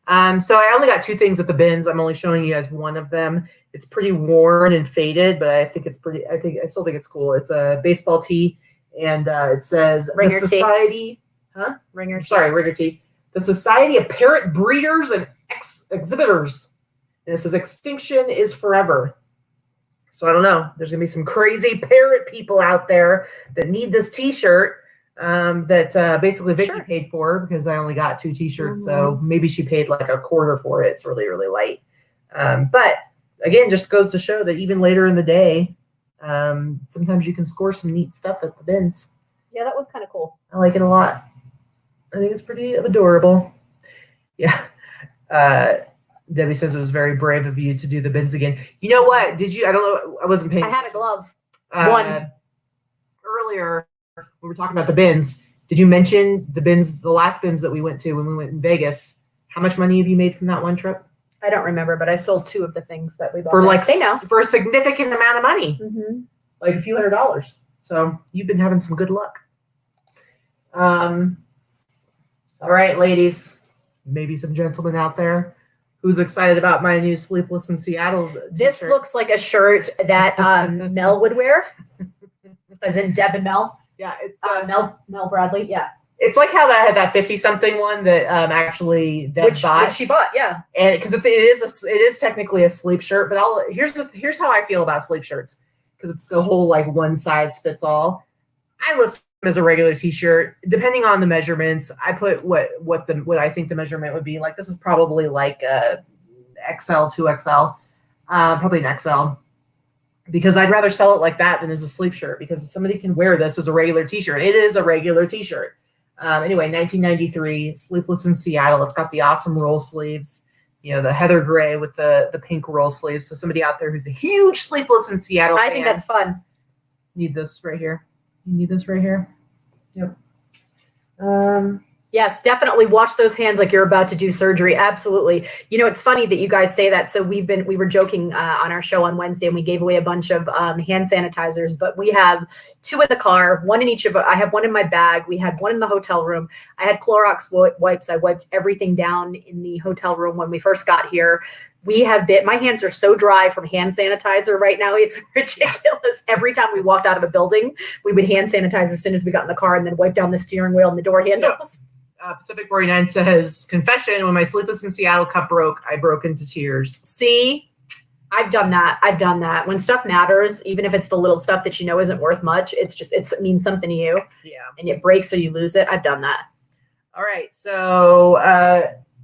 So I only got 2 things at the bins. I'm only showing you guys one of them. It's pretty worn and faded, but I think it's pretty. I still think it's cool. It's a baseball tee, and it says Ringer the Society. Huh? Ringer. Sorry, Ringer tee. The Society of Parrot Breeders and Exhibitors. And it says extinction is forever. So I don't know. There's gonna be some crazy parrot people out there that need this T-shirt that basically Vikki paid for because I only got 2 T-shirts. So maybe she paid like a quarter for it. It's really, really light. But again, just goes to show that even later in the day, sometimes you can score some neat stuff at the bins. Yeah, that was kind of cool. I like it a lot. I think it's pretty adorable. Yeah. Debbie says it was very brave of you to do the bins again. You know what? Did you? I don't know. I wasn't paying. I had a glove. One. Earlier, we were talking about the bins. Did you mention the bins, the last bins that we went to when we went in Vegas? How much money have you made from that one trip? I don't remember, but I sold 2 of the things that we bought. For like, they know. For a significant amount of money. Like a few $100s. So you've been having some good luck. All right, ladies. Maybe some gentlemen out there. Who's excited about my new Sleepless in Seattle t-shirt? This looks like a shirt that Mel would wear. As in Deb and Mel. Yeah, it's Mel Bradley. Yeah. It's like how I had that 50-something one that actually Deb bought. Which she bought, yeah. And because it is technically a sleep shirt, but here's how I feel about sleep shirts. Because it's the whole like one size fits all. I list them as a regular t-shirt. Depending on the measurements, I put what I think the measurement would be. Like this is probably like a XL, 2XL, probably an XL. Because I'd rather sell it like that than as a sleep shirt. Because somebody can wear this as a regular t-shirt. It is a regular t-shirt. Anyway, 1993, Sleepless in Seattle. It's got the awesome roll sleeves. You know, the heather gray with the pink roll sleeves. So somebody out there who's a huge Sleepless in Seattle fan. I think that's fun. Need this right here. You need this right here. Yep. Yes, definitely wash those hands like you're about to do surgery. Absolutely. You know, it's funny that you guys say that. So we were joking on our show on Wednesday and we gave away a bunch of hand sanitizers, but we have 2 in the car, 1 in each of, I have 1 in my bag. We had 1 in the hotel room. I had Clorox wipes. I wiped everything down in the hotel room when we first got here. My hands are so dry from hand sanitizer right now. It's ridiculous. Every time we walked out of a building, we would hand sanitize as soon as we got in the car and then wipe down the steering wheel and the door handles. Pacific 49 says, confession, when my Sleepless in Seattle cup broke, I broke into tears. See, I've done that. When stuff matters, even if it's the little stuff that you know isn't worth much, it means something to you. Yeah. And it breaks so you lose it. I've done that. All right. So,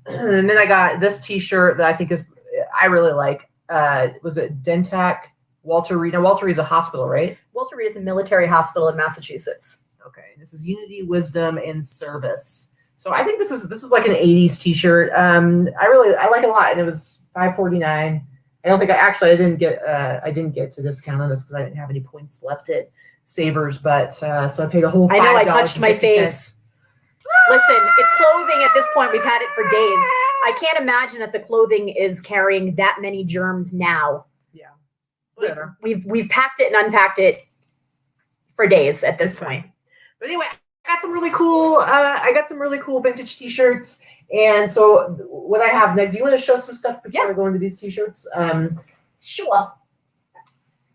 and then I got this t-shirt that I think I really like. Was it Dentac Walter Reed? Now, Walter Reed is a hospital, right? Walter Reed is a military hospital in Massachusetts. Okay. This is Unity, Wisdom, and Service. So I think this is like an 80s t-shirt. I like it a lot, and it was $5.49. I don't think I didn't get to discount on this because I didn't have any points left at Savers, but so I paid a whole $5. I know I touched my face. Listen, it's clothing at this point. We've had it for days. I can't imagine that the clothing is carrying that many germs now. Yeah. Whatever. We've packed it and unpacked it for days at this point. But anyway, I got some really cool vintage t-shirts. And so what I have next, do you want to show some stuff before I go into these t-shirts? Sure.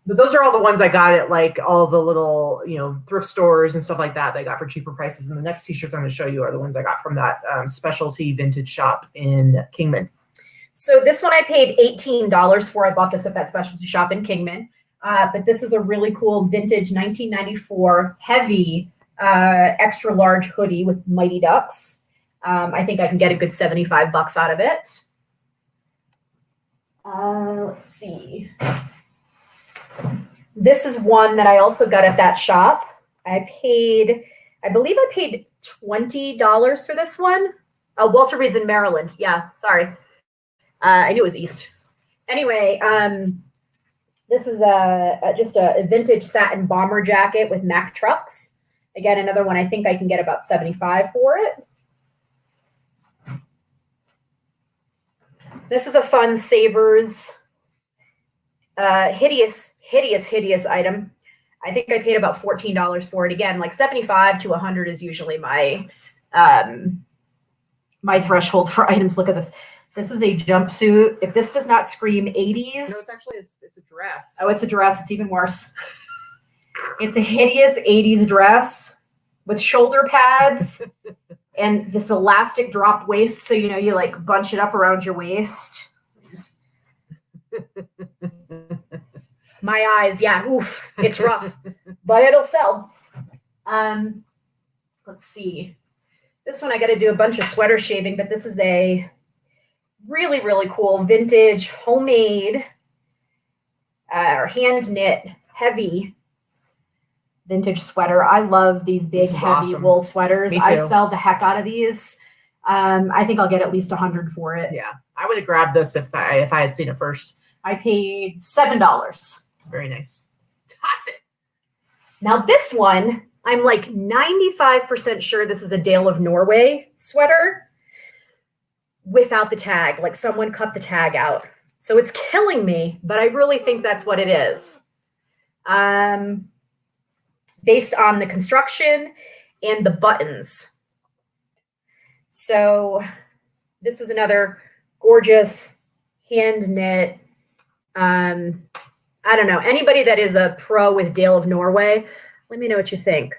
But those are all the ones I got at like all the little, thrift stores and stuff like that. I got for cheaper prices. And the next t-shirts I'm going to show you are the ones I got from that specialty vintage shop in Kingman. So this one I paid $18 for. I bought this at that specialty shop in Kingman. But this is a really cool vintage 1994 heavy extra large hoodie with Mighty Ducks. I think I can get a good $75 out of it. Let's see. This is one that I also got at that shop. I believe I paid $20 for this one. Oh, Walter Reed's in Maryland. Yeah, sorry. I knew it was East. Anyway, this is just a vintage satin bomber jacket with Mack trucks. Again, another one I think I can get about $75 for it. This is a fun Savers hideous item. I think I paid about $14 for it. Again, like $75 to $100 is usually my my threshold for items. Look at this. This is a jumpsuit. If this does not scream 80s. No, it's actually it's a dress. Oh, it's a dress. It's even worse. It's a hideous 80s dress with shoulder pads and this elastic drop waist. So, you like bunch it up around your waist. My eyes. Yeah. Oof. It's rough, but it'll sell. Let's see. This one, I got to do a bunch of sweater shaving, but this is a really, really cool vintage homemade or hand knit heavy vintage sweater. I love these big heavy wool sweaters. I sell the heck out of these. I think I'll get at least $100 for it. Yeah, I would have grabbed this if I had seen it first. I paid $7. Very nice. Toss it. Now this one, I'm like 95% sure this is a Dale of Norway sweater without the tag. Like someone cut the tag out. So it's killing me, but I really think that's what it is. Based on the construction and the buttons. So this is another gorgeous hand knit. I don't know. Anybody that is a pro with Dale of Norway, let me know what you think.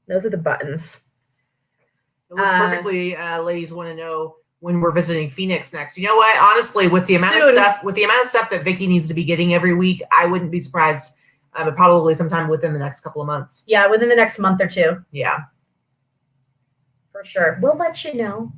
Those are the buttons. It looks perfectly. Ladies want to know when we're visiting Phoenix next. You know what? Honestly, with the amount of stuff that Vikki needs to be getting every week, I wouldn't be surprised. But probably sometime within the next couple of months. Yeah, within the next month or two. Yeah. For sure. We'll let you know.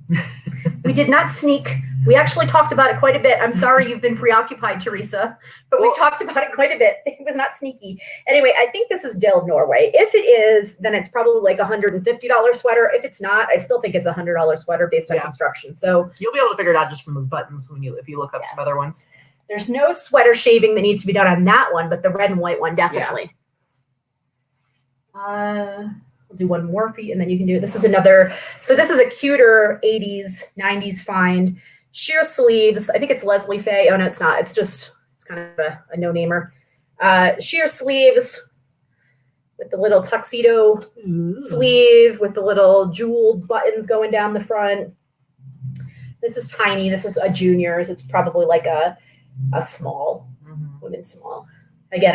We did not sneak. We actually talked about it quite a bit. I'm sorry you've been preoccupied, Teresa, but we've talked about it quite a bit. It was not sneaky. Anyway, I think this is Dale of Norway. If it is, then it's probably like a $150 sweater. If it's not, I still think it's a $100 sweater based on construction. So you'll be able to figure it out just from those buttons if you look up some other ones. There's no sweater shaving that needs to be done on that one, but the red and white one, definitely. Yeah. We'll do one more for you, and then you can do it. This is another. So this is a cuter 80s, 90s find. Sheer sleeves. I think it's Leslie Faye. Oh, no, it's not. It's kind of a no-namer. Sheer sleeves with the little tuxedo sleeve with the little jeweled buttons going down the front. This is tiny. This is a junior's. It's probably like a small, women's small. Again,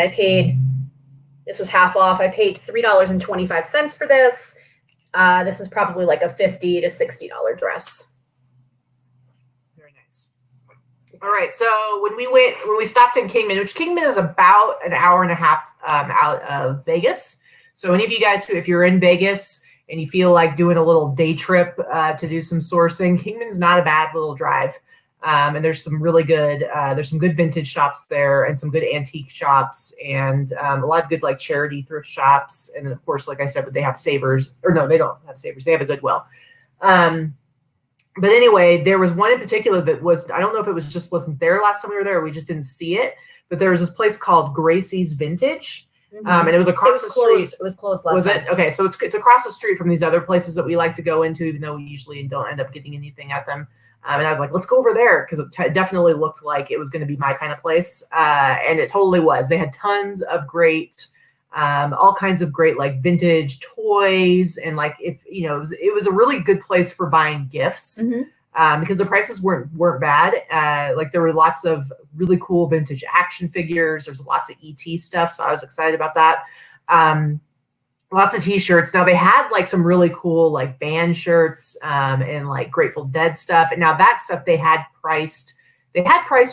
this was half off. I paid $3.25 for this. This is probably like a $50 to $60 dress. Very nice. All right. So when we stopped in Kingman, which Kingman is about an hour and a half out of Vegas. So any of you guys if you're in Vegas and you feel like doing a little day trip to do some sourcing, Kingman's not a bad little drive. And there's some really good, there's some good vintage shops there and some good antique shops and a lot of good like charity thrift shops. And then of course, like I said, they have Savers, or no, they don't have Savers. They have a Goodwill. But anyway, there was one in particular that I don't know if it wasn't there last time we were there, or we just didn't see it, but there was this place called Gracie's Vintage. And it was across the street. It was closed last time. Okay. So it's across the street from these other places that we like to go into, even though we usually don't end up getting anything at them. And I was like, let's go over there because it definitely looked like it was going to be my kind of place. And it totally was. They had tons of great, all kinds of great like vintage toys. And like, it was a really good place for buying gifts. because the prices weren't bad. Like there were lots of really cool vintage action figures. There's lots of ET stuff, so I was excited about that. Lots of t-shirts. Now they had like some really cool like band shirts and like Grateful Dead stuff. And now that stuff they had priced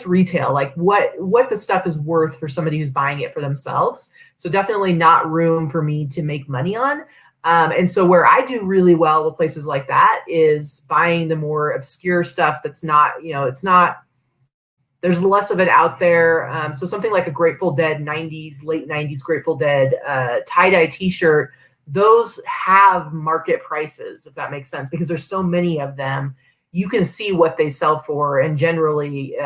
retail, like what the stuff is worth for somebody who's buying it for themselves. So definitely not room for me to make money on. And so where I do really well with places like that is buying the more obscure stuff that's not, there's less of it out there. So something like a Grateful Dead late 90s Grateful Dead tie-dye t-shirt, those have market prices, if that makes sense, because there's so many of them. You can see what they sell for, and generally,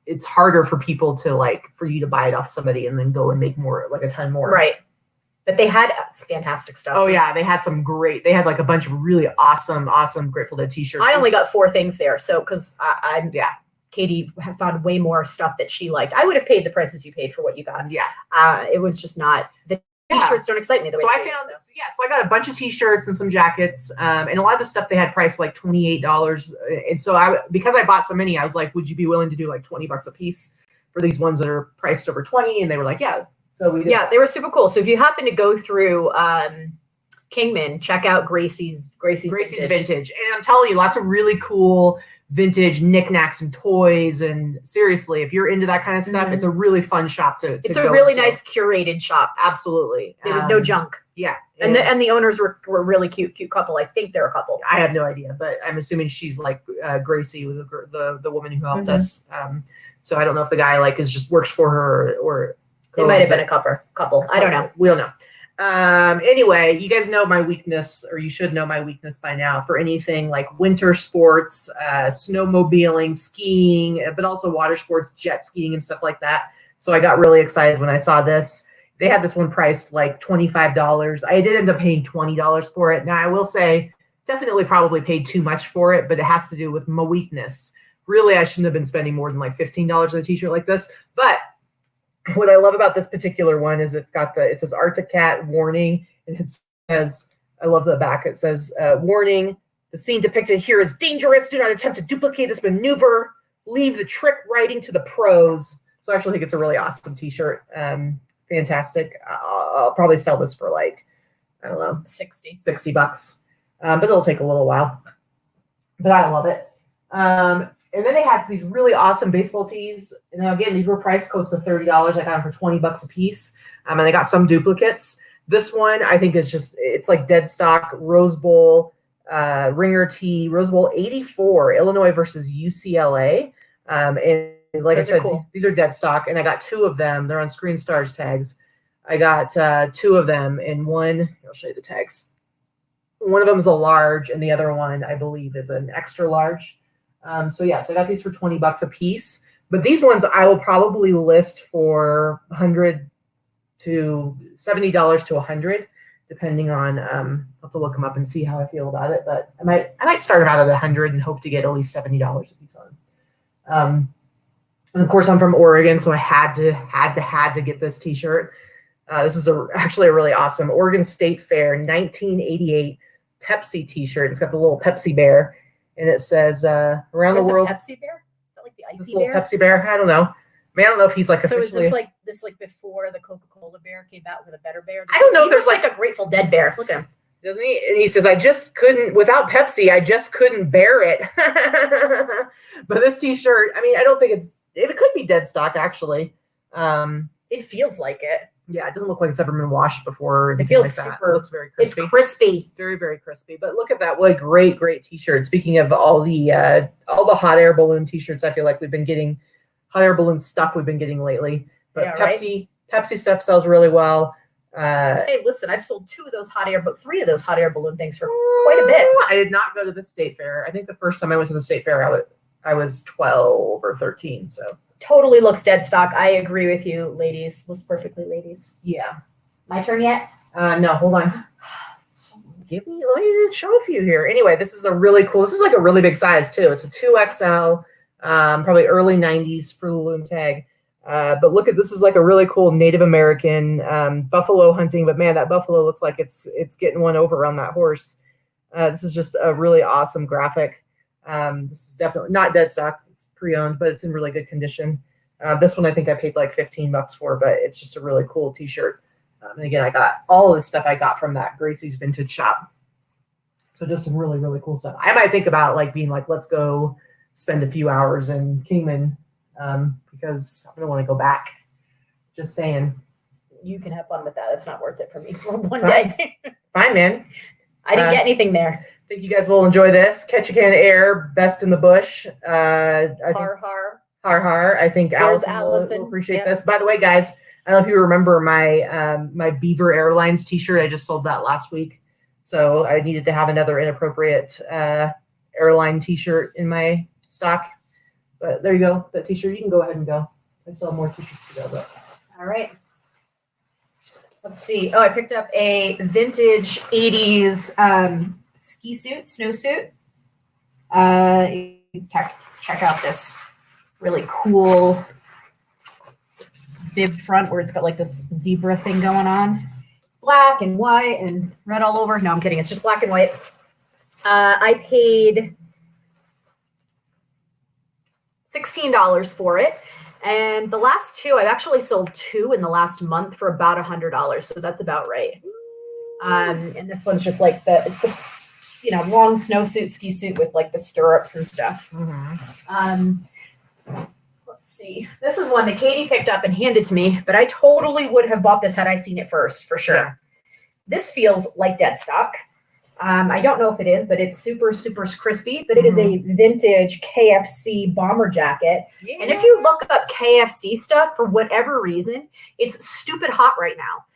it's harder for people to for you to buy it off somebody and then go and make more, like a ton more. Right. But they had fantastic stuff. Oh yeah, they had like a bunch of really awesome Grateful Dead t-shirts. I only got 4 things there, so because Katy found way more stuff that she liked. I would have paid the prices you paid for what you got. Yeah. It was just not, the t-shirts don't excite me the way I found, so I got a bunch of t-shirts and some jackets, and a lot of the stuff they had priced like $28. And so because I bought so many, I was like, would you be willing to do like $20 a piece for these ones that are priced over 20? And they were like, yeah. So we did. They were super cool. So if you happen to go through Kingman, check out Gracie's Vintage. And I'm telling you, lots of really cool vintage knickknacks and toys. And seriously, if you're into that kind of stuff, it's a really fun shop to It's a really nice curated shop. Absolutely. There was no junk. Yeah. And the owners were really cute couple. I think they're a couple. I have no idea, but I'm assuming she's like Gracie, the woman who helped us. So I don't know if the guy works for her or it might have been a couple. I don't know. We don't know. Anyway, you guys know my weakness, or you should know my weakness by now, for anything like winter sports, snowmobiling, skiing, but also water sports, jet skiing and stuff like that. So I got really excited when I saw this. They had this one priced like $25. I did end up paying $20 for it. Now I will say, definitely probably paid too much for it, but it has to do with my weakness. Really, I shouldn't have been spending more than like $15 on a t-shirt like this. But what I love about this particular one is it says Arctic Cat warning, and it says, I love the back. It says, warning, the scene depicted here is dangerous. Do not attempt to duplicate this maneuver. Leave the trick writing to the pros. So I actually think it's a really awesome t-shirt. Fantastic. I'll probably sell this for like, I don't know, $60. But it'll take a little while. But I love it. And then they had these really awesome baseball tees. And now again, these were priced close to $30. I got them for $20 a piece. And I got some duplicates. This one I think is it's like dead stock Rose Bowl ringer tee, Rose Bowl 84, Illinois versus UCLA. And like those I said, cool. These are dead stock, and I got 2 of them. They're on Screen Stars tags. I got 2 of them, and one, I'll show you the tags. One of them is a large, and the other one, I believe, is an extra large. So I got these for $20 a piece. But these ones I will probably list for $100 to $70 to $100, depending on. I'll have to look them up and see how I feel about it. But I might start them out at $100 and hope to get at least $70 a piece on them. And of course, I'm from Oregon, so I had to get this T-shirt. This is actually a really awesome Oregon State Fair 1988 Pepsi T-shirt. It's got the little Pepsi bear, and it says "Around the world." Pepsi bear? Is that like the icy bear? Pepsi bear? I don't know. I mean, I don't know if he's like officially. So is this like before the Coca-Cola bear came out with a better bear? I don't know if there's like a Grateful Dead bear. Look at him. Doesn't he? And he says, I just couldn't, without Pepsi, I just couldn't bear it. But this T-shirt, I mean, I don't think it could be dead stock, actually. It feels like it. Yeah, it doesn't look like it's ever been washed before. It feels like super. It looks very crispy. It's crispy. Very, very crispy. But look at that. What a great T-shirt. Speaking of all the hot air balloon T-shirts, I feel like we've been getting hot air balloon stuff we've been getting lately. But yeah, Pepsi stuff sells really well. Hey, listen, I've sold 3 of those hot air balloon things for quite a bit. I did not go to the state fair. I think the first time I went to the state fair, I was 12 or 13. So totally looks dead stock. I agree with you, ladies. Looks perfectly, ladies. Yeah. My turn yet? No, hold on. Let me show a few here. Anyway, this is like a really big size too. It's a 2XL, probably early 90s for the loom tag. But look at this is like a really cool Native American buffalo hunting. But man, that buffalo looks like it's getting one over on that horse. This is just a really awesome graphic. This is definitely not dead stock. It's pre-owned, but it's in really good condition. This one I think I paid like $15 for, but it's just a really cool t-shirt. And again, I got all of the stuff I got from that Gracie's vintage shop. So just some really, really cool stuff. I might think about like being like, let's go spend a few hours in Kingman because I don't want to go back. Just saying. You can have fun with that. It's not worth it for me for one day. Fine, man. I didn't get anything there. I think you guys will enjoy this. Catch a Can of Air, Best in the Bush. Har. Har. I think Allison will appreciate this. By the way, guys, I don't know if you remember my my Beaver Airlines t-shirt. I just sold that last week. So I needed to have another inappropriate airline t-shirt in my stock. But there you go. That t-shirt, you can go ahead and go. I still have more t-shirts to go. But. All right. Let's see. Oh, I picked up a vintage 80s ski suit, snowsuit. Check out this really cool bib front where it's got like this zebra thing going on. It's black and white and red all over. No, I'm kidding. It's just black and white. I paid $16 for it. And the last two, I've actually sold two in the last month for about $100. So that's about right. And this one's just like it's the, long snowsuit, ski suit with like the stirrups and stuff. Let's see. This is one that Katy picked up and handed to me, but I totally would have bought this had I seen it first, for sure. Yeah. This feels like dead stock. I don't know if it is, but it's super, super crispy. But it is a vintage KFC bomber jacket. Yeah. And if you look up KFC stuff, for whatever reason, it's stupid hot right now.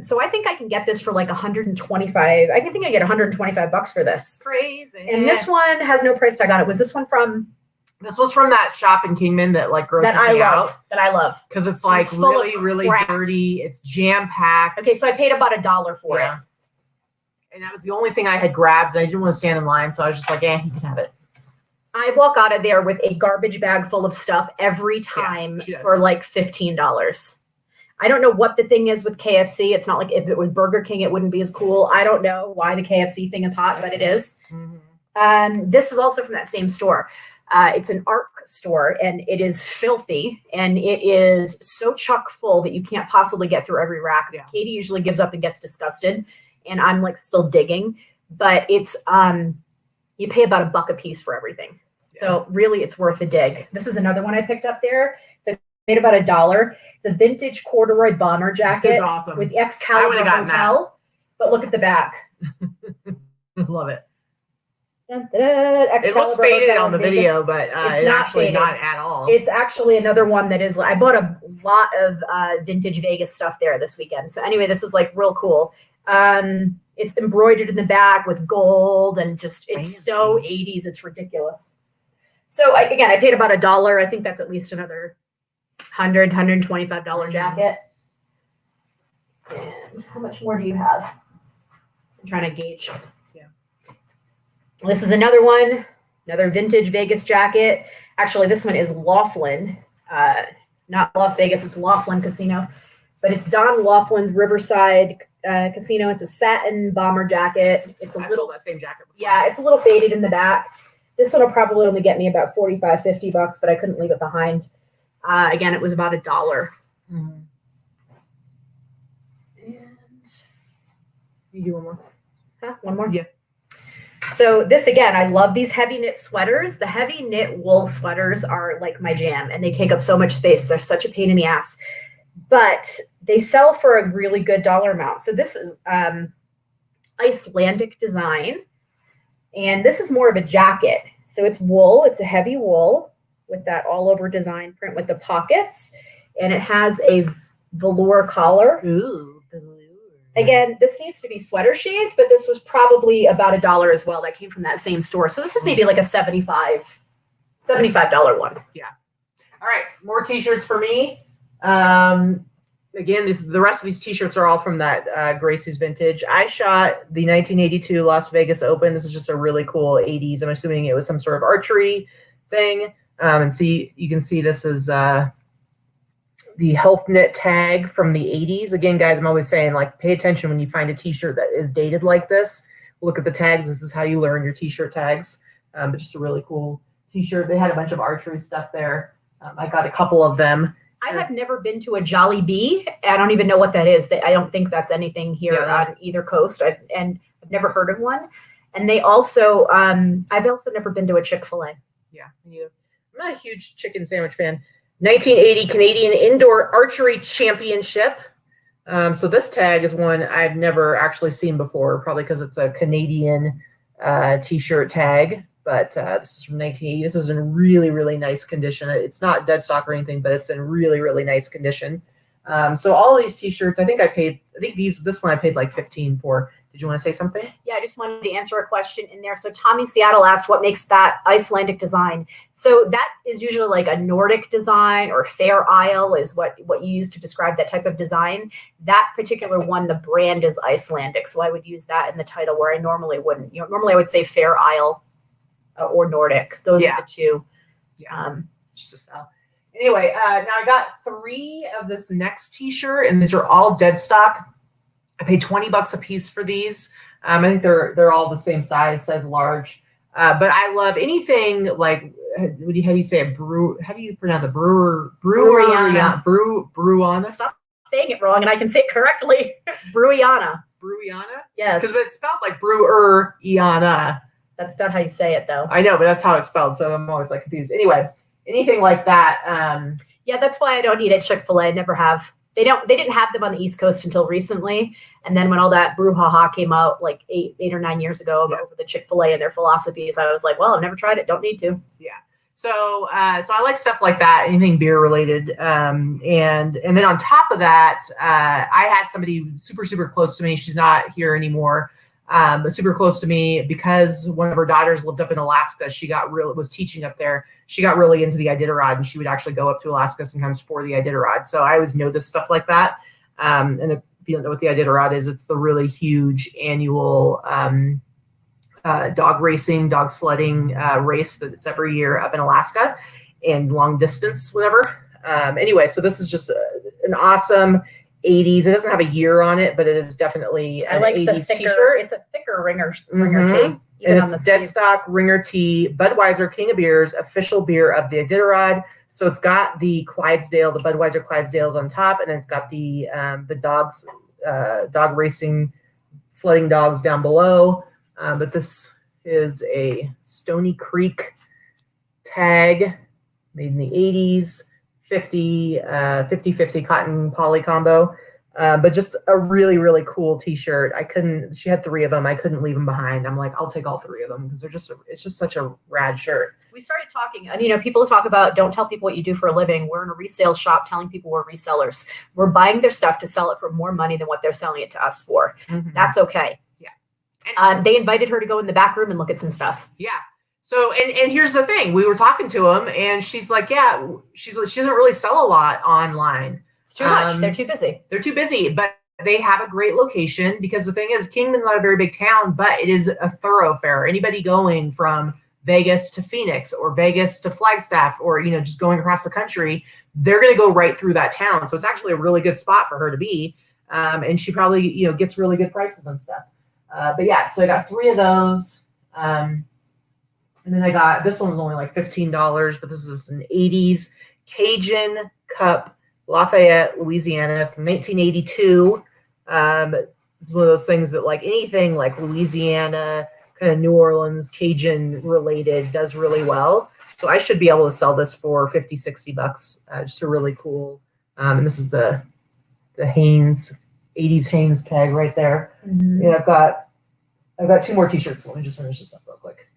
So I think I can get this for like 125. I think I get $125 for this. Crazy. And this one has no price tag on it. Was this one from? This was from that shop in Kingman that like grosses me out. That I love. Because it's like really, really dirty. It's jam-packed. Okay, so I paid about $1 for it. And that was the only thing I had grabbed. I didn't want to stand in line, so I was just like, you can have it. I walk out of there with a garbage bag full of stuff every time for like $15. I don't know what the thing is with KFC. It's not like if it was Burger King, it wouldn't be as cool. I don't know why the KFC thing is hot, but it is. This is also from that same store. It's an ARC store, and it is filthy, and it is so chock full that you can't possibly get through every rack. Yeah. Katy usually gives up and gets disgusted. And I'm like still digging, but it's, you pay about $1 a piece for everything. Yeah. So really it's worth a dig. This is another one I picked up there. So I paid about $1. It's a vintage corduroy bomber jacket. It's awesome. With the Excalibur Hotel. But look at the back. Love it. Dun, dun, dun, it looks faded on the video, but it's actually faded. Not at all. It's actually another one that is, I bought a lot of vintage Vegas stuff there this weekend. So anyway, this is like real cool. It's embroidered in the back with gold and just, it's so 80s. It's ridiculous. So I paid about $1. I think that's at least another $125 jacket. And how much more do you have? I'm trying to gauge. Yeah. This is another one, another vintage Vegas jacket. Actually, this one is Laughlin, not Las Vegas. It's Laughlin Casino, but it's Don Laughlin's Riverside Casino. It's a satin bomber jacket. It's I sold that same jacket before. Yeah, it's a little faded in the back. This one will probably only get me about $45-50, but I couldn't leave it behind. Again, it was about $1. And you do one more. Huh? One more? Yeah. So this, again, I love these heavy knit sweaters. The heavy knit wool sweaters are like my jam, and they take up so much space. They're such a pain in the ass. But they sell for a really good dollar amount. So this is Icelandic design. And this is more of a jacket. So it's wool. It's a heavy wool with that all over design print with the pockets. And it has a velour collar. Ooh, velour. Again, this needs to be sweater shaped, but this was probably about $1 as well. That came from that same store. So this is maybe like a $75 one. Yeah. All right. More t-shirts for me. Again, the rest of these t-shirts are all from that Gracie's vintage. I shot the 1982 Las Vegas Open. This is just a really cool 80s. I'm assuming it was some sort of archery thing. And you can see this is the health knit tag from the 80s. Again, guys, I'm always saying, like, pay attention when you find a t-shirt that is dated like this. Look at the tags. This is how you learn your t-shirt tags. but just a really cool t-shirt. They had a bunch of archery stuff there. I got a couple of them. I have never been to a Jolly Bee. I don't even know what that is. I don't think that's anything here on either coast. I've never heard of one. And they also, I've also never been to a Chick-fil-A. Yeah, I'm not a huge chicken sandwich fan. 1980 Canadian Indoor Archery Championship. So this tag is one I've never actually seen before, probably because it's a Canadian t-shirt tag. But this is from 1980. This is in really, really nice condition. It's not dead stock or anything, but it's in really, really nice condition. So all these t-shirts, this one I paid like $15 for. Did you want to say something? Yeah, I just wanted to answer a question in there. So Tommy Seattle asked what makes that Icelandic design. So that is usually like a Nordic design, or Fair Isle is what you use to describe that type of design. That particular one, the brand is Icelandic. So I would use that in the title where I normally wouldn't. Normally I would say Fair Isle or Nordic. Those are the two. Yeah, just a style. Anyway, now I got 3 of this next t-shirt, and these are all dead stock. I paid $20 a piece for these. I think they're all the same size large. But I love anything like, how do you say it? How do you pronounce it? Breweriana. Stop saying it wrong, and I can say it correctly. Breweriana. Breweriana? Yes. Because it's spelled like Breweriana. That's not how you say it, though. I know, but that's how it's spelled, so I'm always like confused. Anyway, anything like that. Yeah, that's why I don't eat at Chick-fil-A. I never have. They didn't have them on the East Coast until recently. And then when all that brouhaha came out like 8 or 9 years ago over the Chick-fil-A and their philosophies, I was like, well, I've never tried it. Don't need to. Yeah. So I like stuff like that, anything beer related. And then on top of that, I had somebody super, super close to me. She's not here anymore. But super close to me because one of her daughters lived up in Alaska. She was teaching up there. She got really into the Iditarod, and she would actually go up to Alaska sometimes for the Iditarod. So I always noticed stuff like that. And if you don't know what the Iditarod is, it's the really huge annual dog racing, dog sledding race that's every year up in Alaska and long distance, whatever. Anyway, so this is just an awesome 80s. It doesn't have a year on it, but it is definitely an 80s t-shirt. It's a thicker ringer tee. And it's dead stock ringer tee, Budweiser King of Beers, official beer of the Iditarod. So it's got the Clydesdale, the Budweiser Clydesdales on top, and then it's got the dogs, dog racing, sledding dogs down below. But this is a Stony Creek tag made in the 80s. 50-50 cotton poly combo, but just a really, really cool t-shirt. She had 3 of them. I couldn't leave them behind. I'm like, I'll take all 3 of them because it's just such a rad shirt. We started talking, and people talk about don't tell people what you do for a living. We're in a resale shop telling people we're resellers. We're buying their stuff to sell it for more money than what they're selling it to us for. Mm-hmm. That's okay. Yeah. They invited her to go in the back room and look at some stuff. Yeah. So, and here's the thing, we were talking to him and she's like, she doesn't really sell a lot online. It's too much. They're too busy. They're too busy, but they have a great location because the thing is Kingman's not a very big town, but it is a thoroughfare. Anybody going from Vegas to Phoenix or Vegas to Flagstaff or, just going across the country, they're going to go right through that town. So it's actually a really good spot for her to be. And she probably, gets really good prices and stuff. But yeah, so I got 3 of those. And then I got, this one was only like $15, but this is an 80s Cajun Cup, Lafayette, Louisiana from 1982. This is one of those things that like anything like Louisiana, kind of New Orleans, Cajun related does really well. So I should be able to sell this for $50-$60. Just a really cool, and this is the Hanes, 80s Hanes tag right there. Mm-hmm. Yeah, I've got 2 more t-shirts. Let me just finish this up real quick.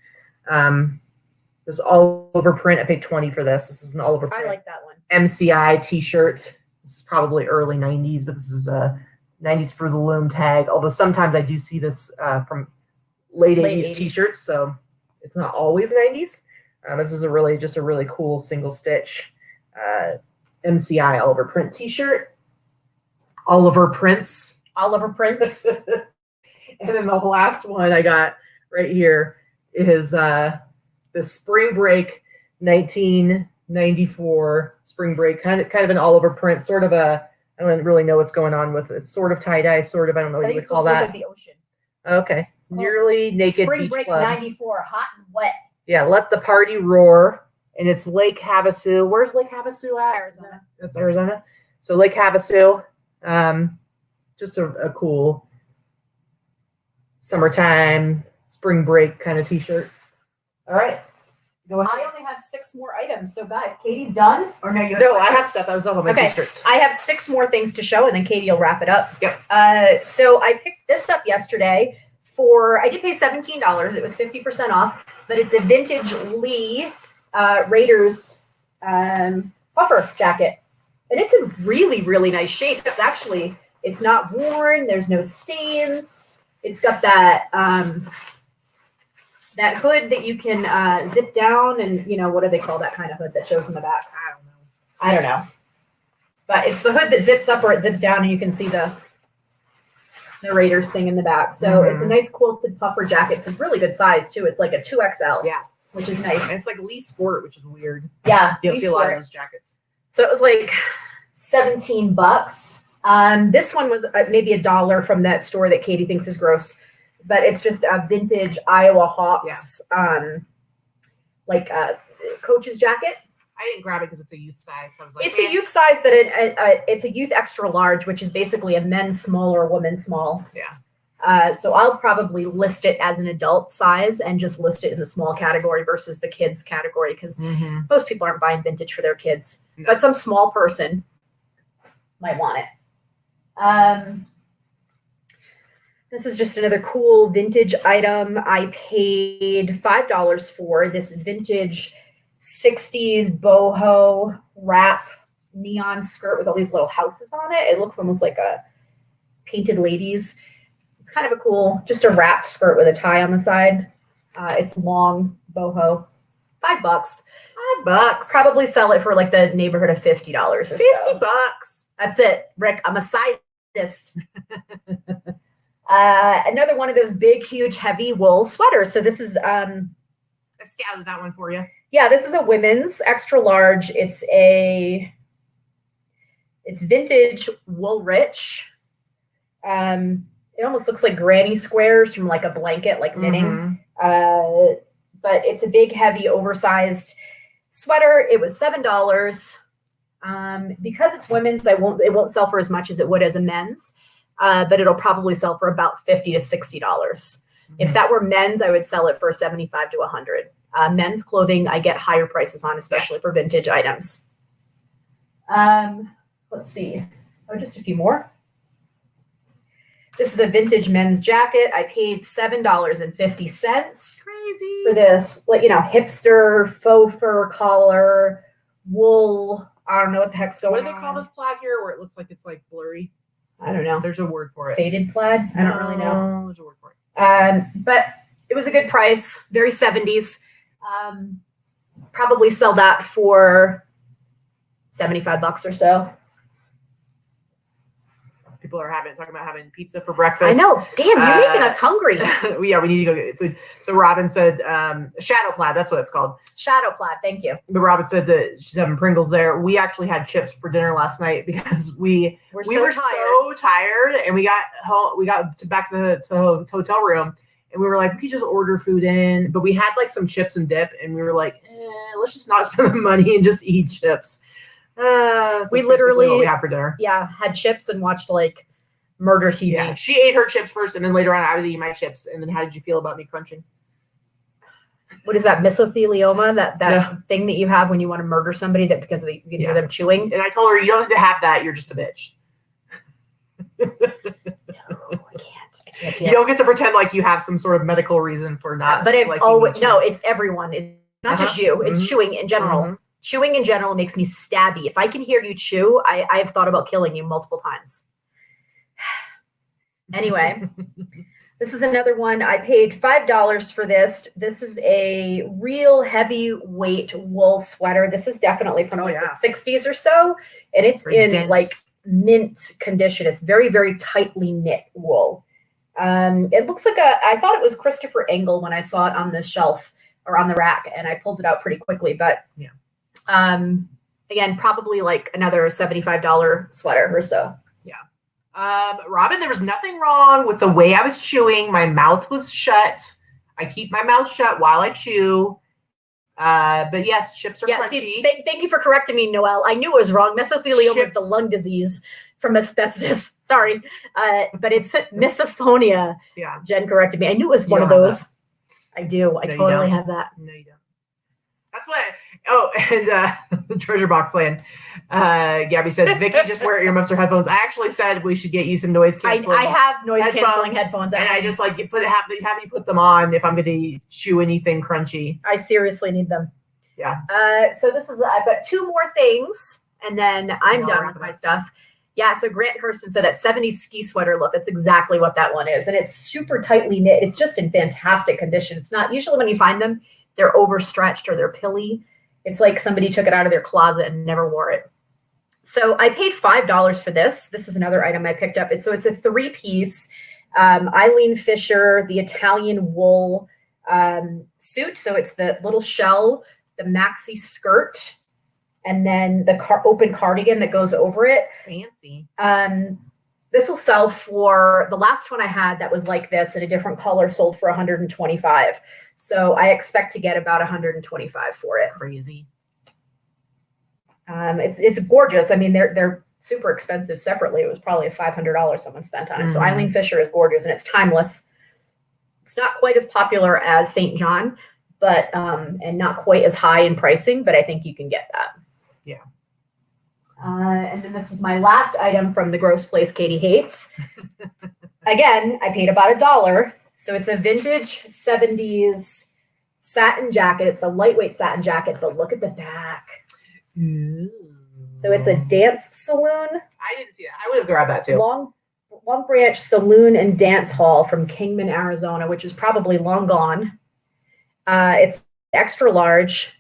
This all over print. I paid $20 for this. This is an all over print. I like that one. MCI t-shirt. This is probably early 90s, but this is a 90s for the loom tag. Although sometimes I do see this from late 80s t-shirts, so it's not always 90s. This is a really cool single stitch MCI all over print t-shirt. Oliver Prince. Oliver Prince. And then the last one I got right here is the spring break 1994 spring break, kind of an all over print, sort of a, I don't really know what's going on with it. It's sort of tie-dye, sort of, I don't know what you would call that. Like the ocean. Okay. Nearly naked spring beach break club. 94, hot and wet. Yeah, Let the Party Roar. And it's Lake Havasu. Where's Lake Havasu at? Arizona. That's Arizona. So Lake Havasu. Just a cool summertime, spring break kind of t-shirt. All right. Go ahead. I only have 6 more items. So guys, Katie's done? Or no, you have No, I have stuff. I was talking about my t-shirts. I have 6 more things to show, and then Katie will wrap it up. Yep. So I picked this up yesterday I did pay $17. It was 50% off, but it's a vintage Lee Raiders puffer jacket. And it's in really, really nice shape. It's not worn. There's no stains. It's got that that hood that you can zip down, and what do they call that kind of hood that shows in the back? I don't know. But it's the hood that zips up or it zips down, and you can see the Raiders thing in the back. So it's a nice quilted puffer jacket. It's a really good size too. It's like a 2XL. Yeah. Which is nice. And it's like Lee Sport, which is weird. Yeah. You don't see a lot of those jackets. So it was like $17. This one was maybe $1 from that store that Katie thinks is gross, but it's just a vintage Iowa Hawks, coach's jacket. I didn't grab it because it's a youth size. So I was like, it's a youth size, but it's a youth extra large, which is basically a men's small or a women's small. Yeah. So I'll probably list it as an adult size and just list it in the small category versus the kids category, because most people aren't buying vintage for their kids, but some small person might want it. This is just another cool vintage item. I paid $5 for this vintage 60s boho wrap neon skirt with all these little houses on it. It looks almost like a painted ladies. It's kind of a cool, just a wrap skirt with a tie on the side. It's long boho. $5. $5. Probably sell it for like the neighborhood of $50 or so. $50. That's it, Rick. I'm a sizist. Another one of those big, huge, heavy wool sweaters. So this is I scouted that one for you. Yeah, this is a women's extra large. It's vintage wool rich. It almost looks like granny squares from like a blanket, like knitting. But it's a big, heavy, oversized sweater. It was $7. Because it's women's, it won't sell for as much as it would as a men's. But it'll probably sell for about $50 to $60. If that were men's, I would sell it for $75 to $100. Men's clothing, I get higher prices on, especially for vintage items. Let's see. Oh, just a few more. This is a vintage men's jacket. I paid $7.50. Crazy. For this, hipster faux fur collar, wool. I don't know what the heck's going on. What do they call this plaid here, where it looks like it's like blurry? I don't know. There's a word for it. Faded plaid? I don't really know. There's a word for it. But it was a good price. Very 70s. Probably sell that for $75 or so. People are talking about having pizza for breakfast. I know. Damn, you're making us hungry. Yeah, we need to go get food. So Robin said shadow plaid. That's what it's called. Shadow plaid. Thank you. But Robin said that she's having Pringles there. We actually had chips for dinner last night because we were so tired, and we got back to the hotel room, and we were like, we could just order food in, but we had like some chips and dip, and we were like, let's just not spend the money and just eat chips. So we literally what we had for dinner. Yeah, had chips and watched like murder TV. Yeah, she ate her chips first, and then later on I was eating my chips. And then how did you feel about me crunching? What is that, mesothelioma? That thing that you have when you want to murder somebody because you can hear them chewing? And I told her, you don't have to have that. You're just a bitch. No, I can't. You don't get to pretend like you have some sort of medical reason for not. But it's everyone. It's not just you. It's chewing in general. Chewing in general makes me stabby. If I can hear you chew, I have thought about killing you multiple times. Anyway, this is another one. I paid $5 for this. This is a real heavyweight wool sweater. This is definitely from the 60s or so. And it's very dense, like mint condition. It's very, very tightly knit wool. It looks like I thought it was Christopher Engel when I saw it on the shelf or on the rack, and I pulled it out pretty quickly. But again, probably like another $75 sweater or so. Yeah. Robin, there was nothing wrong with the way I was chewing. My mouth was shut. I keep my mouth shut while I chew. But yes, chips are crunchy. See, thank you for correcting me, Noelle. I knew it was wrong. Mesothelioma is the lung disease from asbestos. Sorry. But it's misophonia. Yeah. Jen corrected me. I knew it was one of those. I do. I totally have that. No, you don't. That's what. Oh, and the treasure box land. Gabby said, Vikki, just wear earmuffs or headphones. I actually said we should get you some noise canceling. I have noise canceling headphones. And I just like have you put them on if I'm going to chew anything crunchy. I seriously need them. Yeah. So I've got two more things, and then I'm done with my stuff. Yeah, so Grant Kirsten said that 70s ski sweater look. That's exactly what that one is. And it's super tightly knit. It's just in fantastic condition. It's not usually when you find them, they're overstretched or they're pilly. It's like somebody took it out of their closet and never wore it. So I paid $5 for this. This is another item I picked up. It's a 3-piece Eileen Fisher, the Italian wool suit. So it's the little shell, the maxi skirt, and then the open cardigan that goes over it. Fancy. This will sell for, the last one I had that was like this in a different color sold for $125. So I expect to get about $125 for it. Crazy. It's gorgeous. I mean, they're super expensive separately. It was probably $500 someone spent on it. So Eileen Fisher is gorgeous and it's timeless. It's not quite as popular as St. John, but and not quite as high in pricing, but I think you can get that. Yeah. And then this is my last item from the gross place Katy hates. Again, I paid about $1. So it's a vintage 70s satin jacket. It's a lightweight satin jacket, but look at the back. Ooh. So it's a dance saloon. I didn't see that. I would have grabbed that too. Long Branch Saloon and Dance Hall from Kingman, Arizona, which is probably long gone. It's extra large.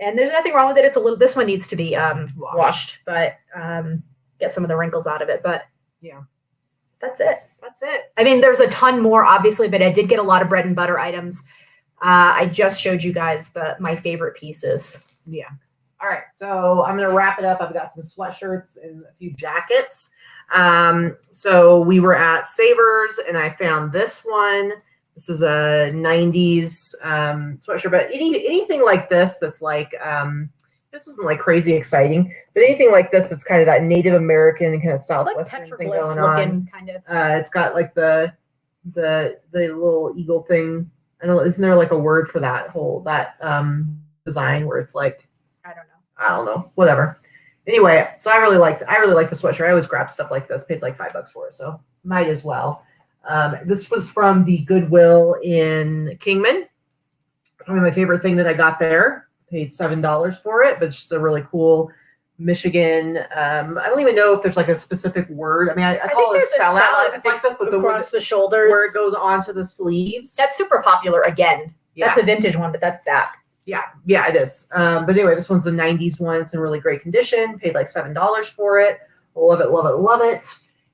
And there's nothing wrong with it. It's a little, this one needs to be washed, but get some of the wrinkles out of it. But yeah, that's it. That's it. I mean, there's a ton more, obviously, but I did get a lot of bread and butter items. I just showed you guys my favorite pieces. Yeah. All right. So I'm going to wrap it up. I've got some sweatshirts and a few jackets. So we were at Savers and I found this one. This is a 90s sweatshirt, but anything like this that's like, this isn't like crazy exciting, but anything like this that's kind of that Native American kind of Southwestern thing going on. Kind of. It's got like the little eagle thing. I don't know, isn't there like a word for that design where it's like, I don't know, whatever. Anyway, so I really like the sweatshirt. I always grab stuff like this, paid like $5 for it, so might as well. This was from the Goodwill in Kingman. Probably my favorite thing that I got there. Paid $7 for it, but it's just a really cool Michigan. I don't even know if there's like a specific word. I mean, I call it a spell out. It's like this, but across the shoulders where it goes onto the sleeves. That's super popular again. Yeah. That's a vintage one, but that's back. Yeah, it is. But anyway, this one's a 90s one. It's in really great condition. Paid like $7 for it. Love it, love it, love it.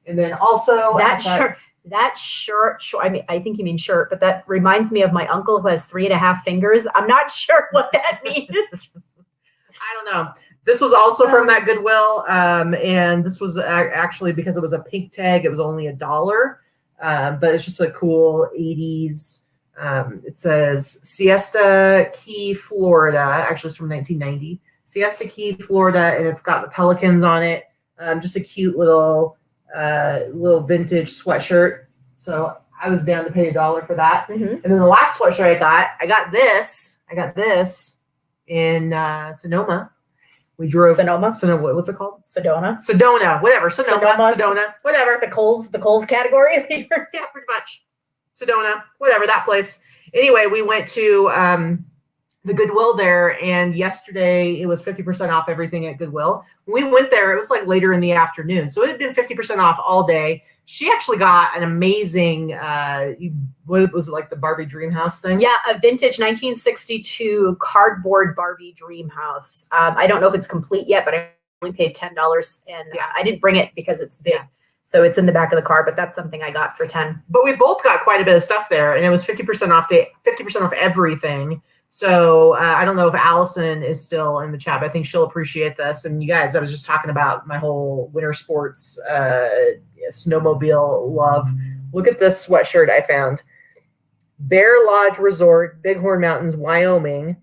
And then also that shirt, I mean, I think you mean shirt, but that reminds me of my uncle who has 3.5 fingers. I'm not sure what that means. I don't know. This was also from that Goodwill. And this was actually because it was a pink tag. It was only $1. But it's just a cool 80s. It says Siesta Key, Florida. Actually, it's from 1990. Siesta Key, Florida, and it's got the pelicans on it. Just a cute little vintage sweatshirt. So I was down to pay $1 for that. Mm-hmm. And then the last sweatshirt I got this in Sonoma. We drove Sonoma. What's it called? Sedona. Whatever. Sedona. Whatever. The Kohl's category. Yeah, pretty much. Sedona, whatever, that place. Anyway, we went to the Goodwill there, and yesterday it was 50% off everything at Goodwill. When we went there, it was like later in the afternoon, so it had been 50% off all day. She actually got an amazing, what was it, like the Barbie Dream House thing? Yeah, a vintage 1962 cardboard Barbie Dream House. I don't know if it's complete yet, but I only paid $10, and I didn't bring it because it's big. Yeah. So it's in the back of the car, but that's something I got for $10. But we both got quite a bit of stuff there, and it was 50% off everything. So I don't know if Allison is still in the chat, but I think she'll appreciate this. And you guys, I was just talking about my whole winter sports snowmobile love. Look at this sweatshirt I found. Bear Lodge Resort, Bighorn Mountains, Wyoming.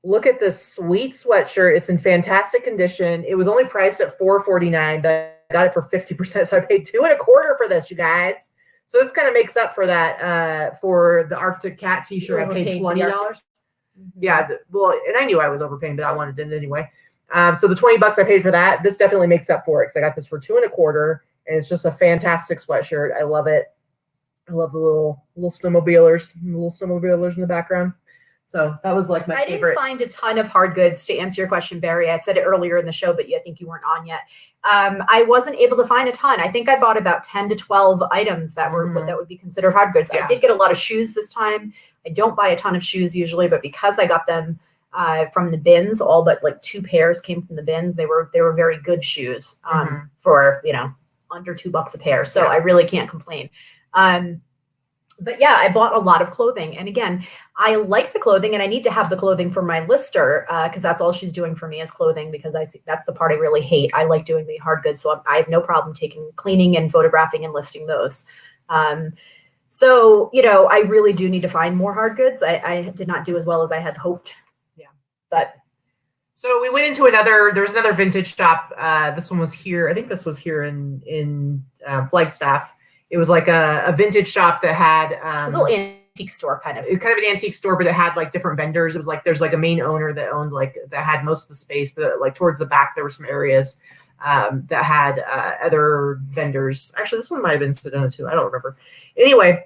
Look at this sweet sweatshirt. It's in fantastic condition. It was only priced at $4.49, but I got it for 50%. So I paid $2.25 for this, you guys. So this kind of makes up for that. For the Arctic Cat T-shirt, I paid $20. Yeah, well, and I knew I was overpaying, but I wanted it anyway. So the $20 I paid for that, this definitely makes up for it because I got this for $2.25, and it's just a fantastic sweatshirt. I love it. I love the little snowmobilers in the background. So that was like my favorite. I didn't find a ton of hard goods to answer your question, Barry. I said it earlier in the show, but I think you weren't on yet. I wasn't able to find a ton. I think I bought about 10 to 12 items that were that would be considered hard goods. Yeah. I did get a lot of shoes this time. I don't buy a ton of shoes usually, but because I got them from the bins, all but like 2 pairs came from the bins. They were very good shoes for under $2 a pair. So I really can't complain. But yeah, I bought a lot of clothing. And again, I like the clothing and I need to have the clothing for my lister because that's all she's doing for me is clothing because I see that's the part I really hate. I like doing the hard goods. So I have no problem cleaning and photographing and listing those. So, I really do need to find more hard goods. I did not do as well as I had hoped. Yeah. But so we went into there was another vintage shop. This one was here. I think this was here in Flagstaff. It was like a vintage shop that had it was a little antique store kind of. It was kind of an antique store, but it had like different vendors. It was like there's like a main owner that owned that had most of the space, but like towards the back there were some areas that had other vendors. Actually, this one might have been Sedona too. I don't remember. Anyway,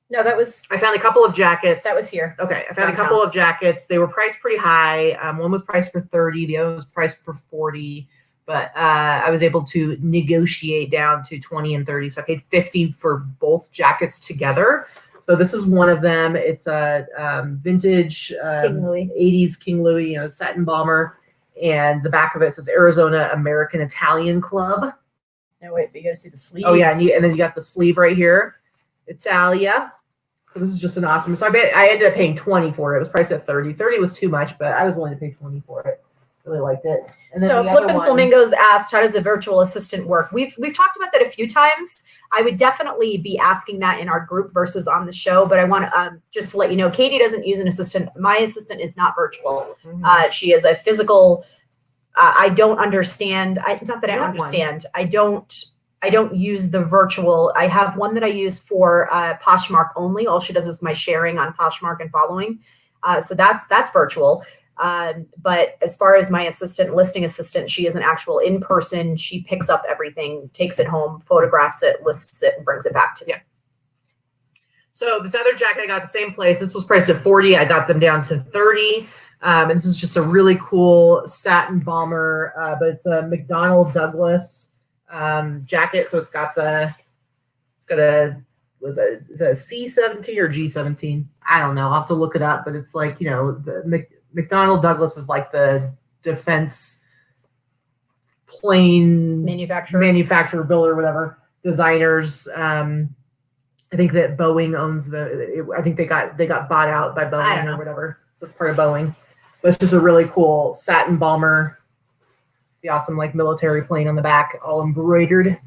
no, I found a couple of jackets. That was here. Okay, I found a couple of jackets. They were priced pretty high. One was priced for $30. The other was priced for $40. But I was able to negotiate down to $20 and $30. So I paid $50 for both jackets together. So this is one of them. It's a vintage King Louis. 80s King Louis, satin bomber. And the back of it says Arizona American Italian Club. No, wait, but you got to see the sleeves. Oh, yeah. And then you got the sleeve right here. Italia. So this is just an awesome. So I ended up paying $20 for it. It was priced at $30. $30 was too much, but I was willing to pay $20 for it. Really liked it. And then so Flippin' Flamingos asked, how does a virtual assistant work? We've talked about that a few times. I would definitely be asking that in our group versus on the show, but I want to just to let you know, Katy doesn't use an assistant. My assistant is not virtual. She is a physical. I don't understand. It's not that I don't understand. I don't use the virtual. I have one that I use for Poshmark only. All she does is my sharing on Poshmark and following. So that's virtual. But as far as my listing assistant, she is an actual in-person. She picks up everything, takes it home, photographs it, lists it, and brings it back to me. Yeah. So this other jacket I got at the same place. This was priced at $40. I got them down to $30. And this is just a really cool satin bomber, but it's a McDonnell Douglas jacket. So is it a C-17 or G-17? I don't know. I'll have to look it up, but it's like, the McDonnell Douglas is like the defense plane manufacturer, builder, whatever, designers. I think that Boeing owns I think they got bought out by Boeing or whatever. So it's part of Boeing. But it's just a really cool satin bomber. The awesome like military plane on the back, all embroidered.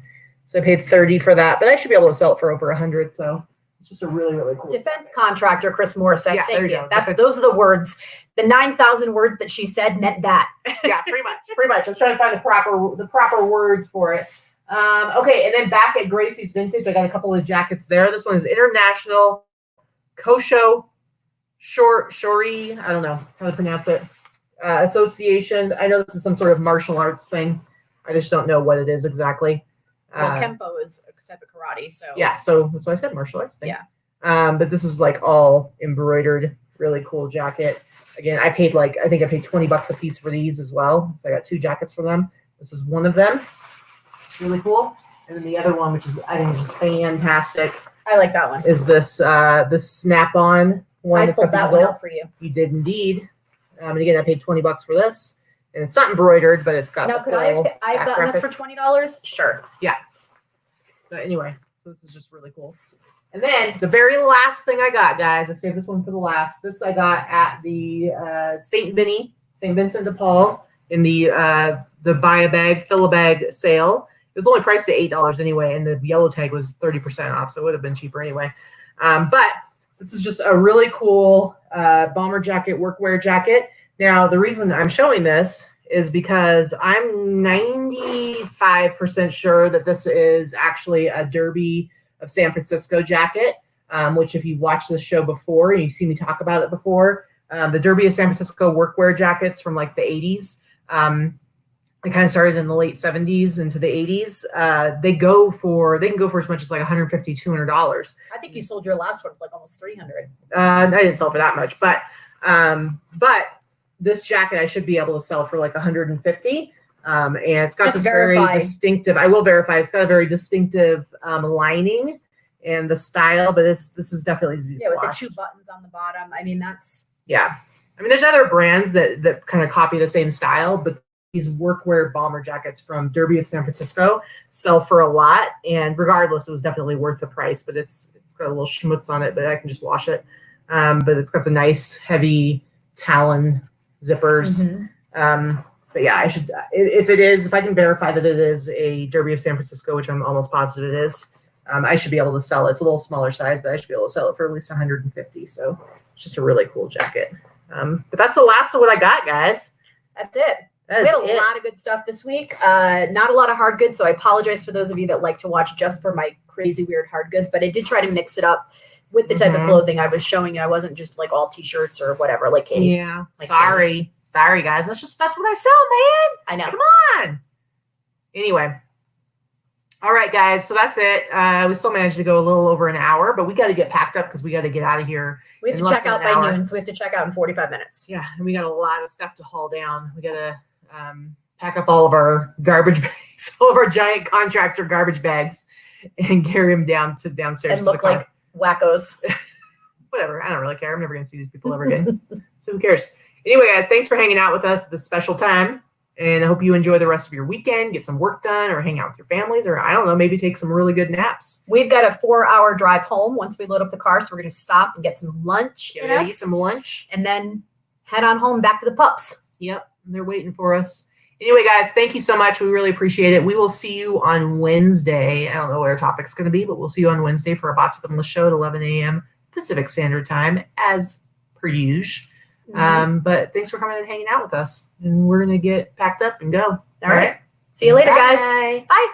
So I paid $30 for that, but I should be able to sell it for over $100. So it's just a really, really cool defense contractor, Chris Morissette. Yeah, thank you. Those are the words. The 9,000 words that she said meant that. Yeah, pretty much. I was trying to find the proper words for it. Okay, and then back at Gracie's Vintage, I got a couple of jackets there. This one is International Kosho Shori. I don't know how to pronounce it. Association. I know this is some sort of martial arts thing. I just don't know what it is exactly. Well, Kempo is a type of karate, so yeah. So that's why I said martial arts thing. Yeah. But this is like all embroidered, really cool jacket. Again, I think I paid $20 a piece for these as well. So I got 2 jackets for them. This is one of them. Really cool. And then the other one, which is I think is just fantastic. I like that one. Is this snap-on one? I pulled that one out for you. You did indeed. And again, I paid $20 for this. And it's not embroidered, but it's got now, could I've gotten this for $20? Sure. Yeah. But anyway, so this is just really cool. And then the very last thing I got, guys, I saved this one for the last. This I got at the St. Vincent de Paul in the buy a bag, fill a bag sale. It was only priced at $8 anyway, and the yellow tag was 30% off, so it would have been cheaper anyway. But this is just a really cool bomber jacket, workwear jacket. Now, the reason I'm showing this is because I'm 95% sure that this is actually a Derby of San Francisco jacket, which if you've watched this show before and you've seen me talk about it before, the Derby of San Francisco workwear jackets from like the 80s, they kind of started in the late 70s into the 80s. They can go for as much as like $150, $200. I think you sold your last one for like almost $300. I didn't sell for that much, but this jacket I should be able to sell for like $150. And it's got this very distinctive, I will verify, it's got a very distinctive lining and the style, but this is definitely with the 2 buttons on the bottom. I mean, that's I mean, there's other brands that kind of copy the same style, but these workwear bomber jackets from Derby of San Francisco sell for a lot, and regardless, it was definitely worth the price. But it's got a little schmutz on it, but I can just wash it. But it's got the nice heavy talon zippers. But yeah, I should if I can verify that it is a Derby of San Francisco, which I'm almost positive it is, I should be able to sell it. It's a little smaller size, but I should be able to sell it for at least $150. So it's just a really cool jacket. But that's the last of what I got, guys. That's it. We had a lot of good stuff this week. Not a lot of hard goods, so I apologize for those of you that like to watch just for my crazy weird hard goods, but I did try to mix it up with the type of clothing I was showing you. I wasn't just like all t-shirts or whatever, like Katy. Yeah. Like sorry, guys. That's what I sell, man. I know. Come on. Anyway. All right, guys. So that's it. We still managed to go a little over an hour, but we got to get packed up because we got to get out of here. We have to check out by noon, so we have to check out in 45 minutes. Yeah, and we got a lot of stuff to haul down. We got to pack up all of our garbage bags, all of our giant contractor garbage bags, and carry them downstairs and look like wackos. Whatever. I don't really care. I'm never going to see these people ever again. So who cares? Anyway, guys, thanks for hanging out with us at this special time. And I hope you enjoy the rest of your weekend, get some work done, or hang out with your families, or I don't know, maybe take some really good naps. We've got a 4-hour drive home once we load up the car, so we're going to stop and get some lunch. Eat some lunch. And then head on home back to the pups. Yep, they're waiting for us. Anyway, guys, thank you so much. We really appreciate it. We will see you on Wednesday. I don't know what our topic's going to be, but we'll see you on Wednesday for a Boss Up and Show at 11 a.m. Pacific Standard Time, as per usual. But thanks for coming and hanging out with us. And we're going to get packed up and go. All right. See you later, guys. Bye.